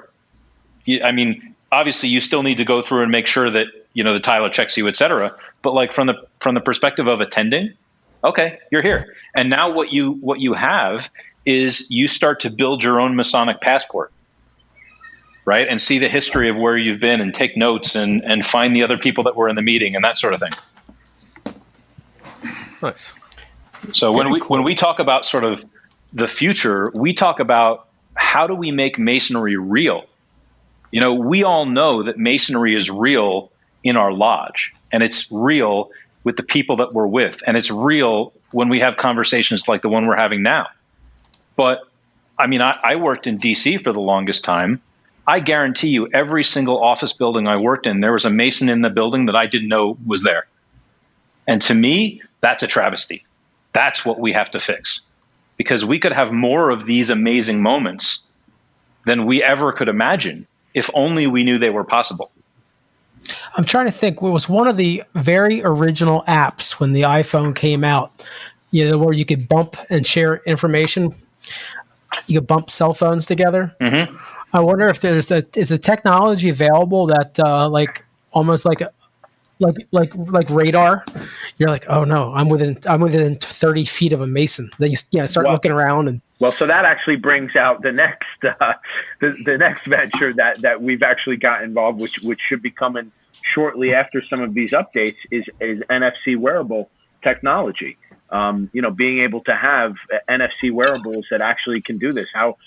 Obviously, you still need to go through and make sure that the Tyler checks you, et cetera. But from the perspective of attending, okay, you're here. And now what you have is you start to build your own Masonic passport, right? And see the history of where you've been and take notes and find the other people that were in the meeting and that sort of thing. Nice. So when we talk about sort of the future, we talk about how do we make Masonry real? We all know that Masonry is real in our lodge, and it's real with the people that we're with, and it's real when we have conversations like the one we're having now. But I worked in DC for the longest time. I guarantee you every single office building I worked in, there was a Mason in the building that I didn't know was there. And to me, that's a travesty. That's what we have to fix, because we could have more of these amazing moments than we ever could imagine if only we knew they were possible. I'm trying to think. What was one of the very original apps when the iPhone came out? Where you could bump and share information. You could bump cell phones together. Mm-hmm. I wonder if is a technology available that almost like radar. You're like, oh no, I'm within 30 feet of a Mason. Then you start looking around and. Well, so that actually brings out the next the next venture that we've actually got involved, which should be coming shortly after some of these updates, is NFC wearable technology. Being able to have NFC wearables that actually can do this. How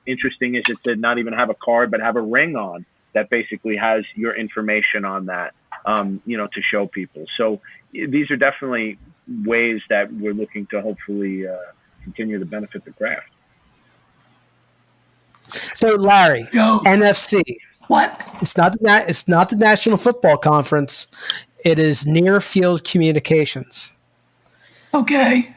interesting is it to not even have a card, but have a ring on that basically has your information on that, to show people. So these are definitely ways that we're looking to hopefully continue to benefit the craft. So Larry, NFC. What? It's not the National Football Conference. It is Near Field Communications. Okay.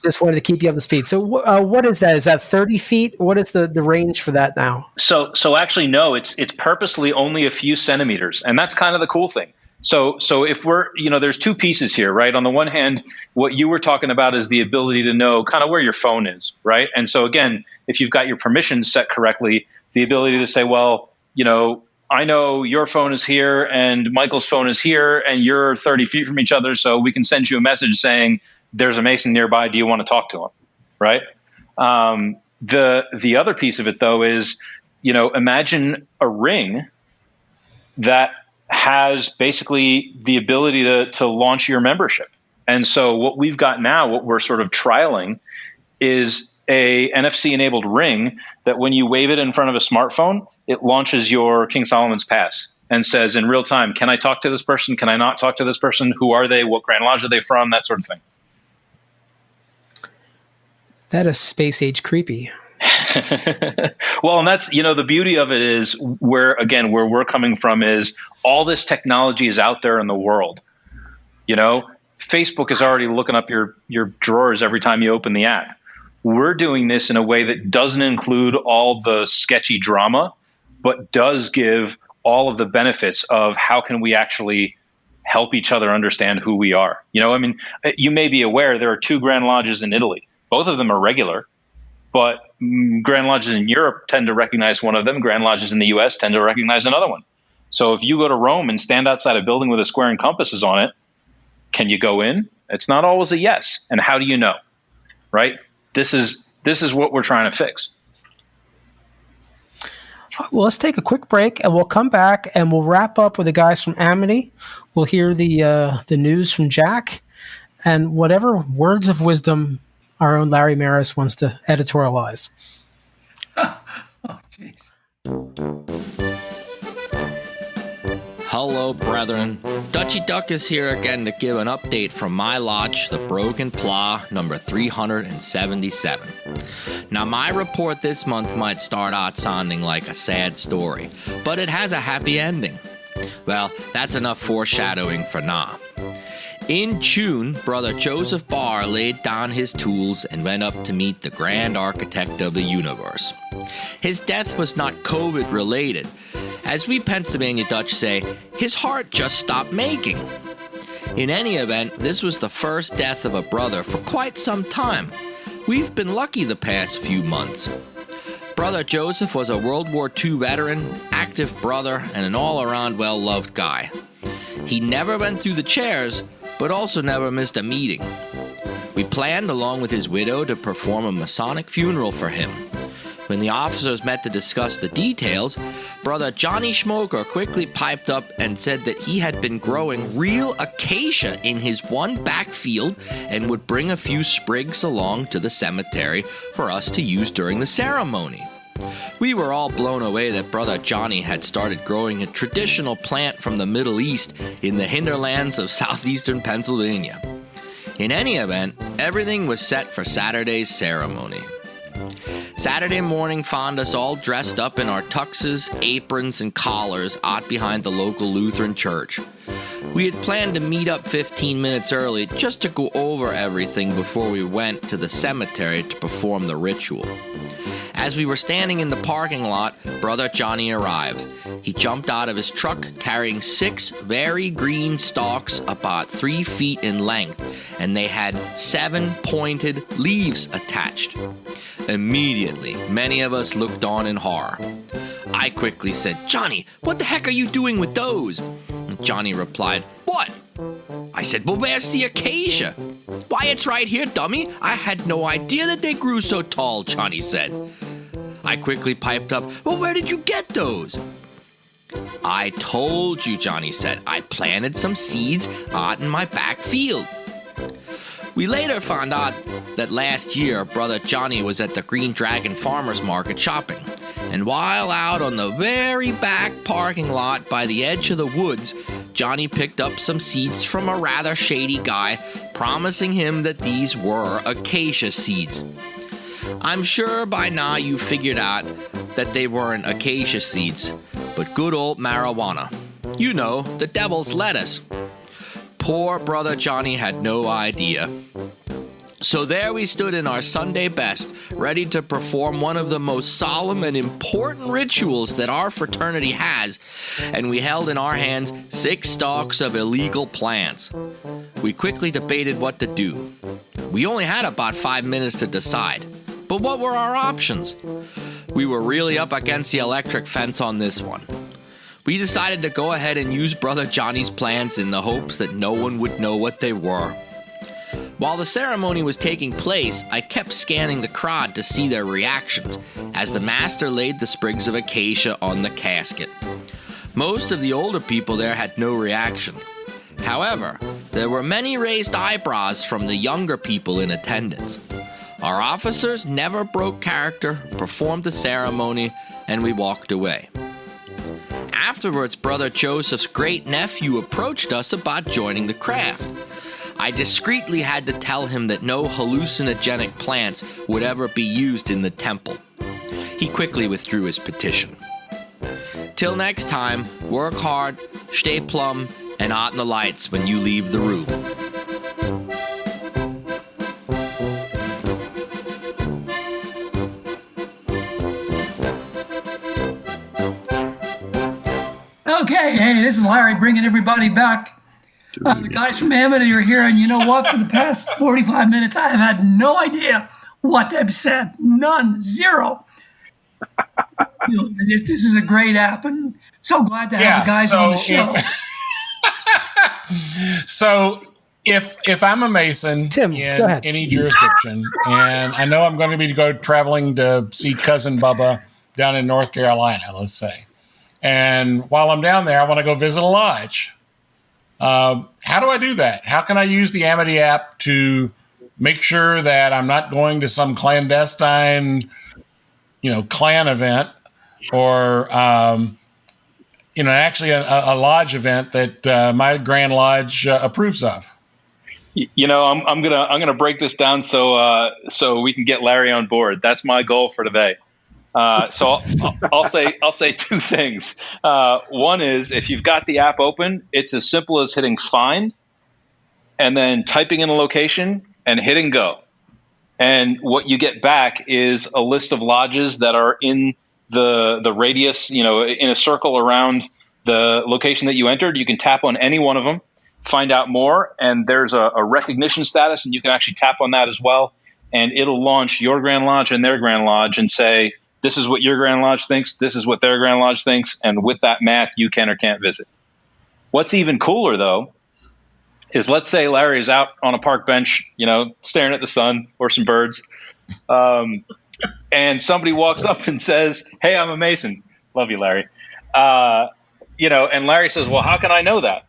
Just wanted to keep you up to speed. So what is that? Is that 30 feet? What is the range for that now? So actually, no, it's purposely only a few centimeters. And that's kind of the cool thing. So if we're, there's two pieces here, right? On the one hand, what you were talking about is the ability to know kind of where your phone is, right? And so again, if you've got your permissions set correctly, the ability to say, well, I know your phone is here and Michael's phone is here and you're 30 feet from each other. So we can send you a message saying there's a Mason nearby. Do you want to talk to him? Right. The other piece of it though is, imagine a ring that has basically the ability to launch your membership. And so what we've got now, what we're sort of trialing is a NFC enabled ring that when you wave it in front of a smartphone, it launches your King Solomon's Pass and says in real time, can I talk to this person? Can I not talk to this person? Who are they? What Grand Lodge are they from? That sort of thing. That is space age creepy. Well, and that's, the beauty of it is where we're coming from is all this technology is out there in the world. Facebook is already looking up your drawers every time you open the app. We're doing this in a way that doesn't include all the sketchy drama, but does give all of the benefits of how can we actually help each other understand who we are. You may be aware there are 2 Grand Lodges in Italy. Both of them are regular, but Grand Lodges in Europe tend to recognize one of them. Grand Lodges in the U.S. tend to recognize another one. So if you go to Rome and stand outside a building with a square and compasses on it, can you go in? It's not always a yes. And how do you know? Right? This is what we're trying to fix. Well, let's take a quick break, and we'll come back, and we'll wrap up with the guys from Amity. We'll hear the news from Jack, and whatever words of wisdom our own Larry Merris wants to editorialize. Oh, jeez. Hello, brethren. Dutchie Duck is here again to give an update from my lodge, the Broken Plow, number 377. Now, my report this month might start out sounding like a sad story, but it has a happy ending. Well, that's enough foreshadowing for now. In June, Brother Joseph Barr laid down his tools and went up to meet the grand architect of the universe. His death was not COVID-related. As we Pennsylvania Dutch say, his heart just stopped making. In any event, this was the first death of a brother for quite some time. We've been lucky the past few months. Brother Joseph was a World War II veteran, active brother, and an all-around well-loved guy. He never went through the chairs, but also never missed a meeting. We planned, along with his widow, to perform a Masonic funeral for him. When the officers met to discuss the details, Brother Johnny Schmoker quickly piped up and said that he had been growing real acacia in his one back field and would bring a few sprigs along to the cemetery for us to use during the ceremony. We were all blown away that Brother Johnny had started growing a traditional plant from the Middle East in the hinterlands of southeastern Pennsylvania. In any event, everything was set for Saturday's ceremony. Saturday morning found us all dressed up in our tuxes, aprons, and collars out behind the local Lutheran church. We had planned to meet up 15 minutes early just to go over everything before we went to the cemetery to perform the ritual. As we were standing in the parking lot, Brother Johnny arrived. He jumped out of his truck carrying 6 very green stalks about 3 feet in length, and they had 7 pointed leaves attached. Immediately, many of us looked on in horror. I quickly said, "Johnny, what the heck are you doing with those?" And Johnny replied, "What?" I said, "Well, where's the acacia?" "Why, it's right here, dummy. I had no idea that they grew so tall," Johnny said. I quickly piped up, "Well, where did you get those?" "I told you," Johnny said. "I planted some seeds out in my back field." We later found out that last year, Brother Johnny was at the Green Dragon Farmers Market shopping, and while out on the very back parking lot by the edge of the woods, Johnny picked up some seeds from a rather shady guy, promising him that these were acacia seeds. I'm sure by now you figured out that they weren't acacia seeds, but good old marijuana. You know, the devil's lettuce. Poor Brother Johnny had no idea. So there we stood in our Sunday best, ready to perform one of the most solemn and important rituals that our fraternity has, and we held in our hands 6 stalks of illegal plants. We quickly debated what to do. We only had about 5 minutes to decide. But what were our options? We were really up against the electric fence on this one. We decided to go ahead and use Brother Johnny's plants in the hopes that no one would know what they were. While the ceremony was taking place, I kept scanning the crowd to see their reactions as the master laid the sprigs of acacia on the casket. Most of the older people there had no reaction. However, there were many raised eyebrows from the younger people in attendance. Our officers never broke character, performed the ceremony, and we walked away. Afterwards, Brother Joseph's great-nephew approached us about joining the craft. I discreetly had to tell him that no hallucinogenic plants would ever be used in the temple. He quickly withdrew his petition. Till next time, work hard, stay plumb, and out in the lights when you leave the room. Okay, hey, this is Larry bringing everybody back. The guys from Amity are here, and you know what? For the past 45 minutes, I have had no idea what they've said. None. Zero. This is a great app, and so glad to have the guys on the show. So if I'm a Mason Tim, in any jurisdiction, and I know I'm going to be traveling to see Cousin Bubba down in North Carolina, let's say, and while I'm down there, I want to go visit a lodge. How how do I do that? How can I use the Amity app to make sure that I'm not going to some clandestine, clan event or, actually a lodge event that my Grand Lodge approves of? I'm gonna break this down so we can get Larry on board. That's my goal for today. So I'll say two things. One is, if you've got the app open, it's as simple as hitting find and then typing in a location and hitting go. And what you get back is a list of lodges that are in the radius, in a circle around the location that you entered. You can tap on any one of them, find out more, and there's a recognition status, and you can actually tap on that as well. And it'll launch your Grand Lodge and their Grand Lodge and say, this is what your Grand Lodge thinks, this is what their Grand Lodge thinks, and with that math, you can or can't visit. What's even cooler, though, is let's say Larry is out on a park bench, staring at the sun or some birds, and somebody walks up and says, hey, I'm a Mason. Love you, Larry. And Larry says, well, how can I know that?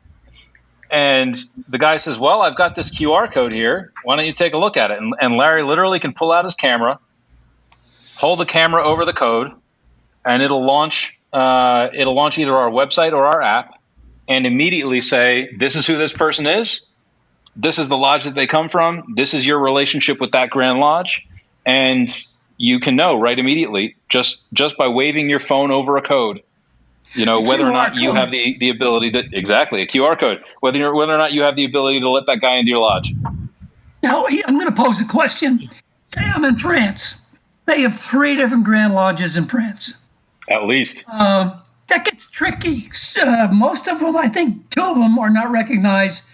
And the guy says, well, I've got this QR code here. Why don't you take a look at it? And Larry literally can pull out his camera, hold the camera over the code, and it'll launch either our website or our app, and immediately say, this is who this person is, this is the lodge that they come from, this is your relationship with that Grand Lodge, and you can know right immediately just by waving your phone over a code, whether or not you have the ability to, exactly, a QR code, whether or not you have the ability to let that guy into your lodge. Now, I'm going to pose a question. Say I'm in France. They have 3 different Grand Lodges in France. At least. That gets tricky. Most of them, I think 2 of them are not recognized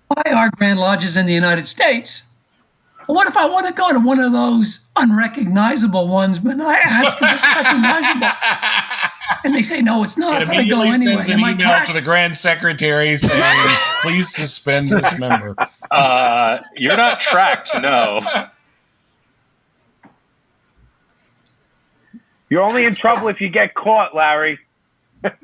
by our Grand Lodges in the United States. What if I want to go to one of those unrecognizable ones, but I ask if it's recognizable? And they say, no, it's not. It immediately sends an email to the Grand Secretary saying, please suspend this member. You're not tracked, no. You're only in trouble if you get caught, Larry. But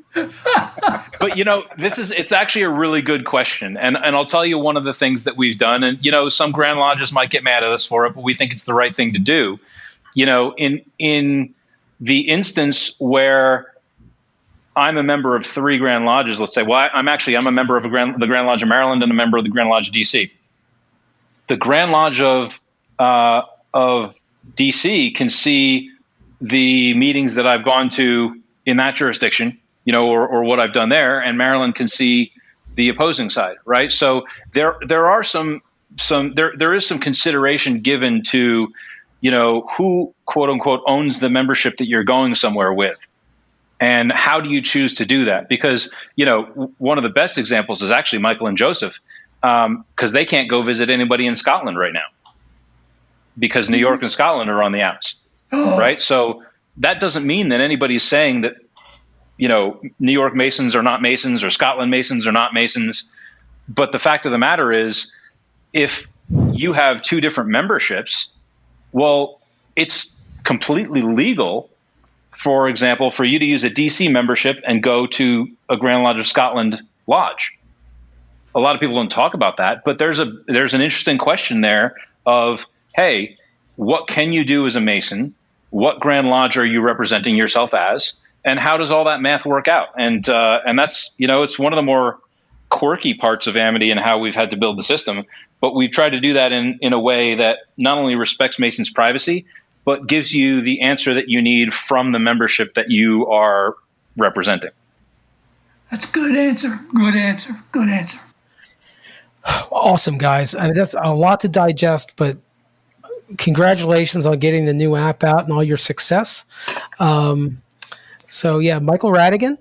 it's actually a really good question, and I'll tell you one of the things that we've done, and some Grand Lodges might get mad at us for it, but we think it's the right thing to do. In the instance where I'm a member of 3 Grand Lodges, let's say, well, I'm a member of the Grand Lodge of Maryland and a member of the Grand Lodge of DC. The Grand Lodge of DC can see the meetings that I've gone to in that jurisdiction, or what I've done there, and Maryland can see the opposing side, right? So there are there is some consideration given to, who quote unquote owns the membership that you're going somewhere with, and how do you choose to do that? Because one of the best examples is actually Michael and Joseph, because they can't go visit anybody in Scotland right now because New York and Scotland are on the outs, right? So that doesn't mean that anybody's saying that New York Masons are not Masons or Scotland Masons are not Masons. But the fact of the matter is, if you have 2 different memberships, well, it's completely legal, for example, for you to use a DC membership and go to a Grand Lodge of Scotland lodge. A lot of people don't talk about that, but there's an interesting question there of, hey, what can you do as a Mason? What Grand Lodge are you representing yourself as? And how does all that math work out? And that's, it's one of the more quirky parts of Amity and how we've had to build the system. But we've tried to do that in a way that not only respects Mason's privacy, but gives you the answer that you need from the membership that you are representing. That's a good answer. Good answer. Good answer. Awesome, guys. I mean, that's a lot to digest, but congratulations on getting the new app out and all your success. So yeah, Michael Radigan,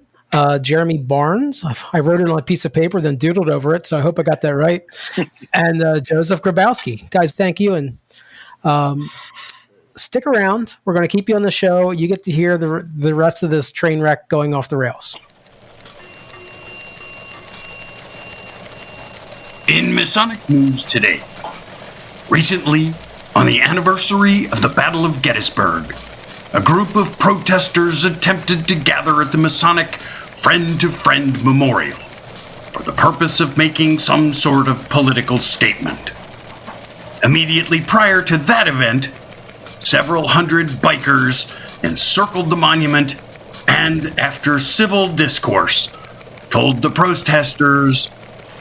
Jeremy Barnes. I wrote it on a piece of paper, then doodled over it. So I hope I got that right. And Joseph Grabowski. Guys, thank you. And stick around. We're going to keep you on the show. You get to hear the rest of this train wreck going off the rails. In Masonic news today, recently, on the anniversary of the Battle of Gettysburg, a group of protesters attempted to gather at the Masonic Friend to Friend Memorial for the purpose of making some sort of political statement. Immediately prior to that event, several hundred bikers encircled the monument and, after civil discourse, told the protesters,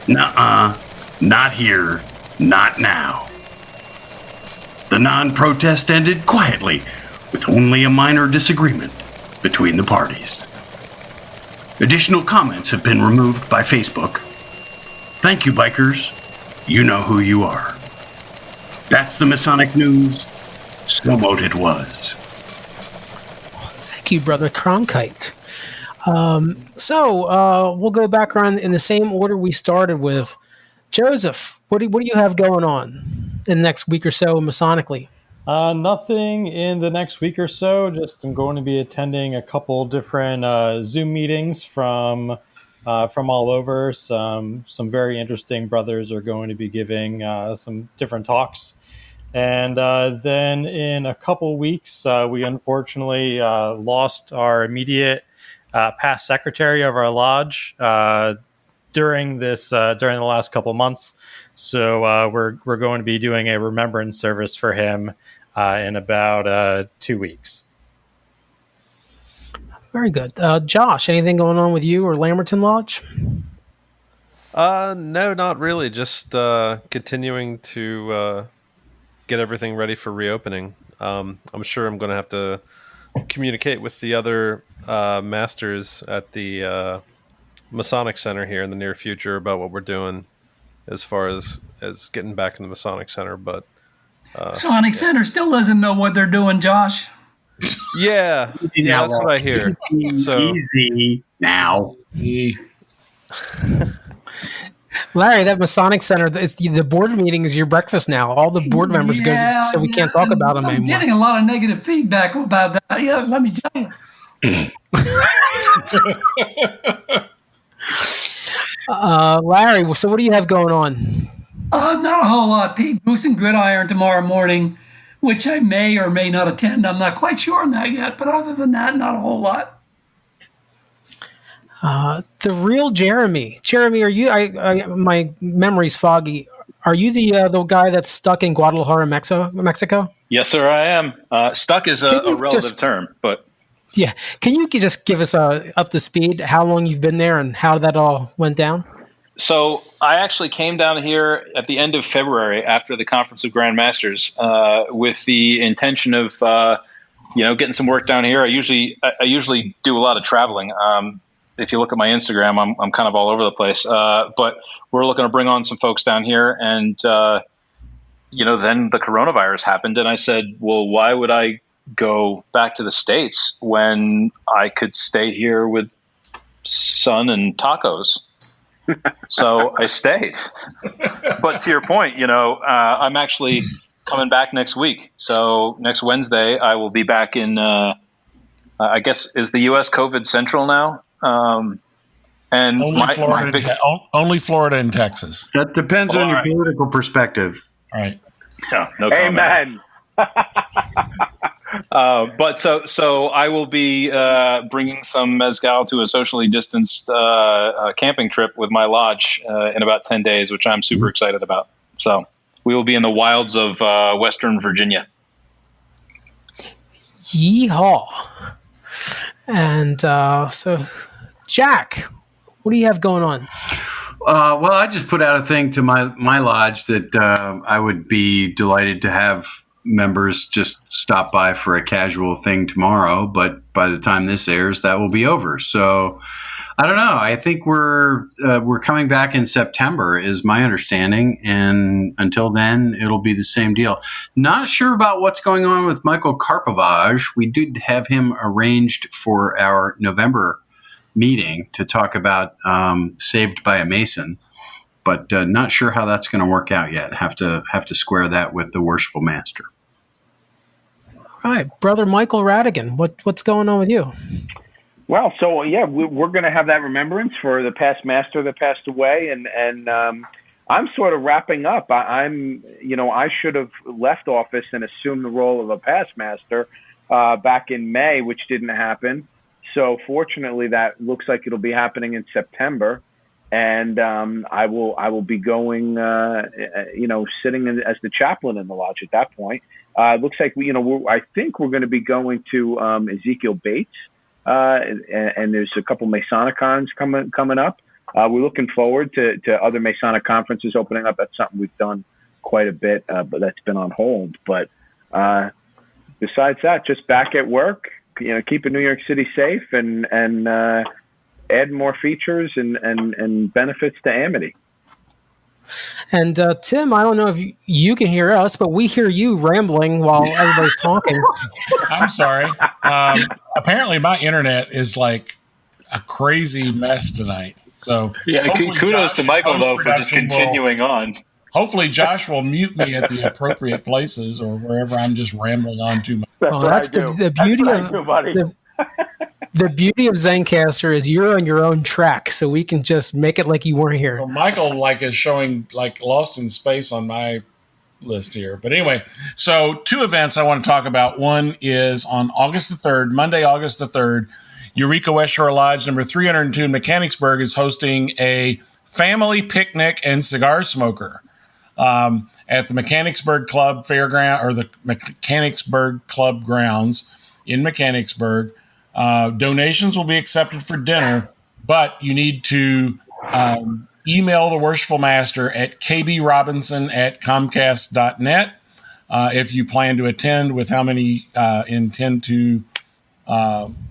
"Nuh-uh, not here, not now." The non-protest ended quietly, with only a minor disagreement between the parties. Additional comments have been removed by Facebook. Thank you, bikers. You know who you are. That's the Masonic news. So mote it was. Thank you, Brother Cronkite. We'll go back around in the same order we started with. Joseph, what do you have going on in the next week or so Masonically? Nothing in the next week or so. Just I'm going to be attending a couple different Zoom meetings from all over. Some very interesting brothers are going to be giving some different talks. And then in a couple weeks, we unfortunately lost our immediate past secretary of our lodge during the last couple months. So we're going to be doing a remembrance service for him in about 2 weeks. Very good. Josh, anything going on with you or Lamberton Lodge? No, not really. Just continuing to get everything ready for reopening. I'm sure I'm going to have to communicate with the other masters at the Masonic Center here in the near future about what we're doing as far as getting back in the Masonic Center. But Masonic Center still doesn't know what they're doing, Josh. yeah, that's what I hear. So easy now. Larry, that Masonic Center, it's the board meeting is your breakfast now. All the board members go, so we can't talk about them anymore. I'm getting a lot of negative feedback about that. Yeah, let me tell you. Larry, so what do you have going on? Not a whole lot, Pete. Goose and Gridiron tomorrow morning, which I may or may not attend. I'm not quite sure on that yet, but other than that, not a whole lot. The real Jeremy. Jeremy, are you? My memory's foggy. Are you the guy that's stuck in Guadalajara, Mexico? Yes, sir, I am. Stuck is a relative term, but yeah. Can you just give us up to speed how long you've been there and how that all went down? So I actually came down here at the end of February after the Conference of Grand Masters with the intention of getting some work down here. I usually do a lot of traveling. If you look at my Instagram, I'm kind of all over the place. But we're looking to bring on some folks down here, and then the coronavirus happened, and I said, well, why would I go back to the States when I could stay here with sun and tacos? So I stayed. But to your point, I'm actually coming back next week. So next Wednesday, I will be back in. I guess is the U.S. COVID central now. And only Florida and Texas. That depends on your political perspective. All right. Yeah, no Amen. But so I will be bringing some mezcal to a socially distanced camping trip with my lodge in about 10 days, which I'm super excited about. So we will be in the wilds of Western Virginia. Yeehaw. And so, Jack, what do you have going on? Well, I just put out a thing to my lodge that I would be delighted to have members just stop by for a casual thing tomorrow. But by the time this airs, that will be over. So I don't know. I think we're coming back in September is my understanding. And until then, it'll be the same deal. Not sure about what's going on with Michael Karpovage. We did have him arranged for our November meeting to talk about Saved by a Mason, but not sure how that's going to work out yet. Have to square that with the Worshipful Master. All right, Brother Michael Radigan, what's going on with you? Well, so yeah, we're going to have that remembrance for the past master that passed away, and I'm sort of wrapping up. I should have left office and assumed the role of a past master back in May, which didn't happen. So fortunately, that looks like it'll be happening in September. and I will be going, sitting as the chaplain in the lodge at that point. It looks like I think we're going to be going to Ezekiel Bates, and there's a couple Masonicons coming up. We're looking forward to other Masonic conferences opening up. That's something we've done quite a bit, but that's been on hold. But besides that, just back at work, keeping New York City safe and add more features and benefits to Amity. And Tim, I don't know if you can hear us, but we hear you rambling while everybody's talking. I'm sorry. Apparently, my internet is like a crazy mess tonight. So yeah, kudos to Michael though for just continuing on. Hopefully, Josh will mute me at the appropriate places or wherever I'm just rambling on too much. That's the beauty of the beauty of Zencastr is you're on your own track, so we can just make it like you weren't here. Well, Michael is showing Lost in Space on my list here. But anyway, so 2 events I want to talk about. One is on August the 3rd, Monday, August the 3rd. Eureka West Shore Lodge number 302 in Mechanicsburg is hosting a family picnic and cigar smoker at the Mechanicsburg Club Fairground or the Mechanicsburg Club grounds in Mechanicsburg. Donations will be accepted for dinner, but you need to email the Worshipful Master at kbrobinson@comcast.net if you plan to attend with how many intend to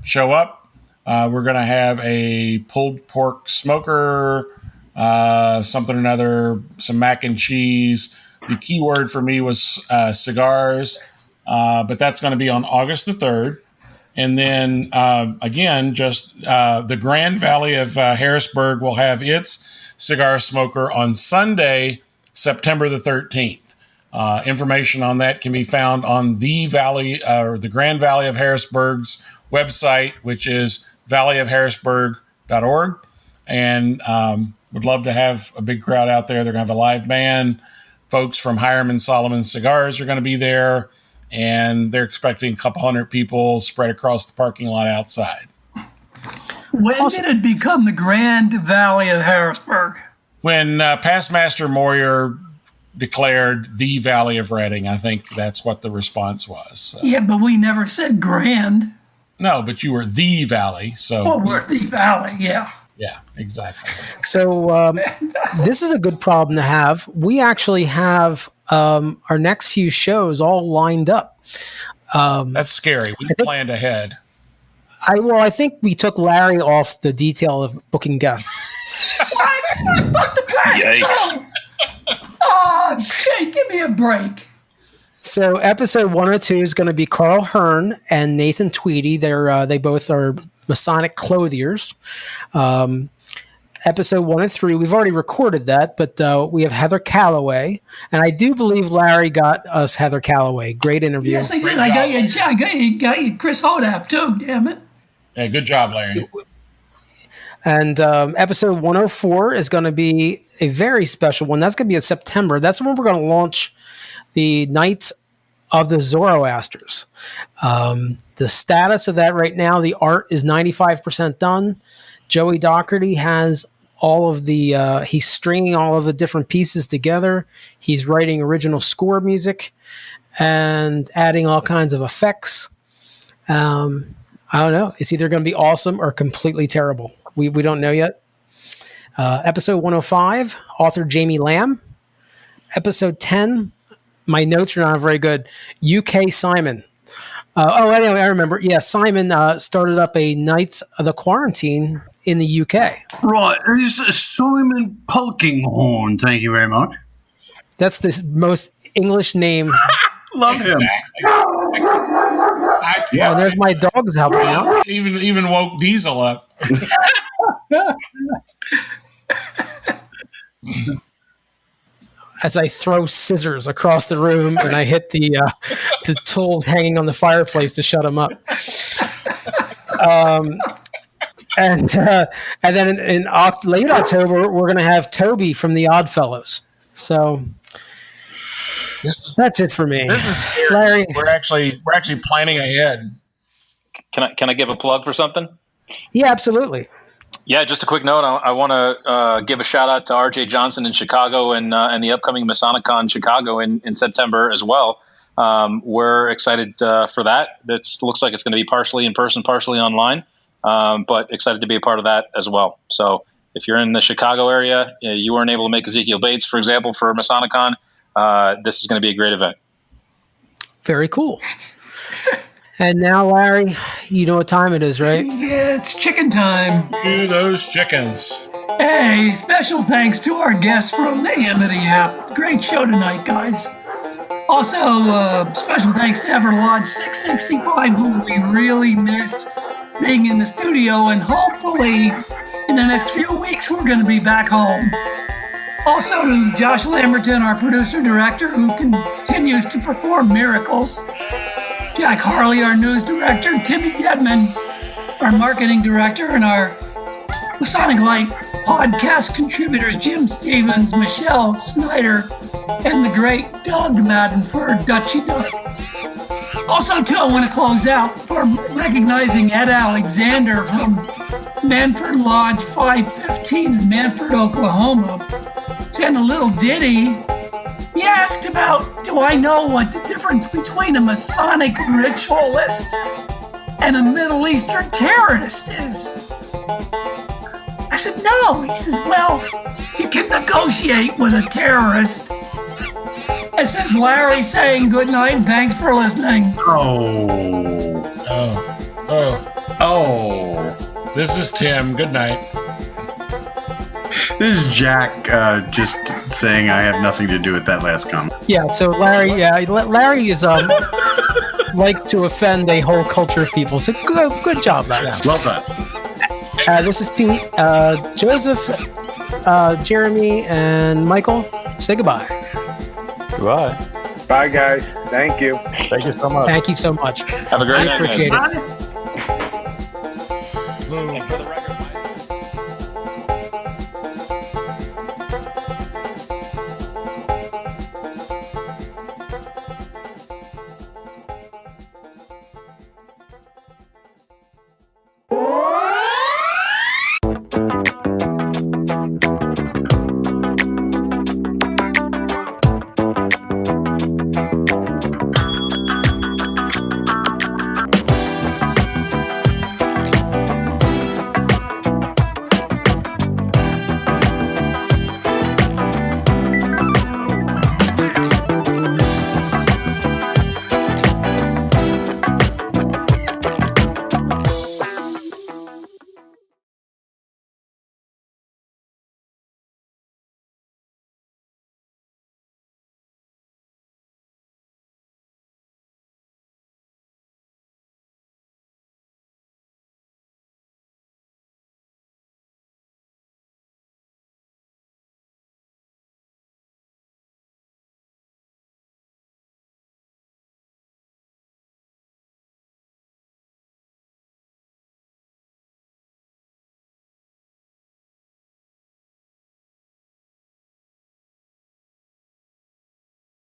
show up. We're going to have a pulled pork smoker, something or another, some mac and cheese. The key word for me was cigars, but that's going to be on August the 3rd. And then, again, just the Grand Valley of Harrisburg will have its cigar smoker on Sunday, September the 13th. Information on that can be found on the Grand Valley of Harrisburg's website, which is valleyofharrisburg.org. And would love to have a big crowd out there. They're going to have a live band. Folks from Hiram and Solomon Cigars are going to be there. And they're expecting a couple hundred people spread across the parking lot outside. When did it become the Grand Valley of Harrisburg? When Past Master Moyer declared the Valley of Reading, I think that's what the response was. So. Yeah, but we never said Grand. No, but you were the Valley. So. Oh, we're the Valley, yeah. Yeah, exactly. So this is a good problem to have. We actually have our next few shows all lined up. That's scary. We planned ahead. I think we took Larry off the detail of booking guests. Fuck the past. Yikes. Oh, okay, give me a break. So episode 102 is going to be Carl Hearn and Nathan Tweedy. They both are Masonic clothiers. Episode 103, we've already recorded that, but we have Heather Calloway, and I do believe Larry got us Heather Calloway. Great interview. Yes, I did. I got you Chris Hodap too. Damn it. Yeah, good job, Larry. And episode 104 is going to be a very special one. That's going to be in September. That's when we're going to launch the Knights of the Zoroasters. The status of that right now, the art is 95% done. Joey Doherty has all of the, he's stringing all of the different pieces together. He's writing original score music and adding all kinds of effects. I don't know. It's either going to be awesome or completely terrible. We don't know yet. Episode 105, author Jamie Lamb. Episode 10, my notes are not very good. UK Simon. Anyway, I remember. Yeah, Simon started up a Knights of the Quarantine in the UK. Right, it's Simon Polkinghorn. Thank you very much. That's the most English name. Love him. Yeah, and there's my dogs helping out. Even woke Diesel up. As I throw scissors across the room and I hit the tools hanging on the fireplace to shut them up. And then in late October, we're going to have Toby from the Odd Fellows. So that's it for me. This is scary. Larry. We're actually planning ahead. Can I give a plug for something? Yeah, absolutely. Yeah, just a quick note. I want to give a shout out to RJ Johnson in Chicago and the upcoming MasonicCon Chicago in September as well. We're excited for that. It looks like it's going to be partially in person, partially online, but excited to be a part of that as well. So if you're in the Chicago area, you weren't able to make Ezekiel Bates, for example, for MasonicCon, this is going to be a great event. Very cool. And now, Larry, you know what time it is, right? Yeah, it's chicken time. Do those chickens. Hey, special thanks to our guests from the Amity app. Great show tonight, guys. Also, special thanks to Everlodge 665, who we really missed being in the studio, and hopefully in the next few weeks we're going to be back home. Also to Josh Lamberton, our producer-director, who continues to perform miracles. Jack Harley, our news director, Timmy Gedman, our marketing director, and our Masonic Light podcast contributors, Jim Stevens, Michelle Snyder, and the great Doug Maddenford, Dutchie Duck. Also, too, I want to close out for recognizing Ed Alexander from Manford Lodge 515 in Manford, Oklahoma. Sent a little ditty. He asked about, do I know what the difference between a Masonic ritualist and a Middle Eastern terrorist is? I said, no. He says, well, you can negotiate with a terrorist. This is Larry saying good night and thanks for listening. Oh. This is Tim. Good night. This is Jack just saying I have nothing to do with that last comment. Yeah, so Larry is likes to offend a whole culture of people. So good job, Larry. Well done. This is Pete, Joseph, Jeremy, and Michael. Say goodbye. Goodbye. Bye, guys. Thank you. Thank you so much. Thank you so much. Have a great night, appreciate guys. it.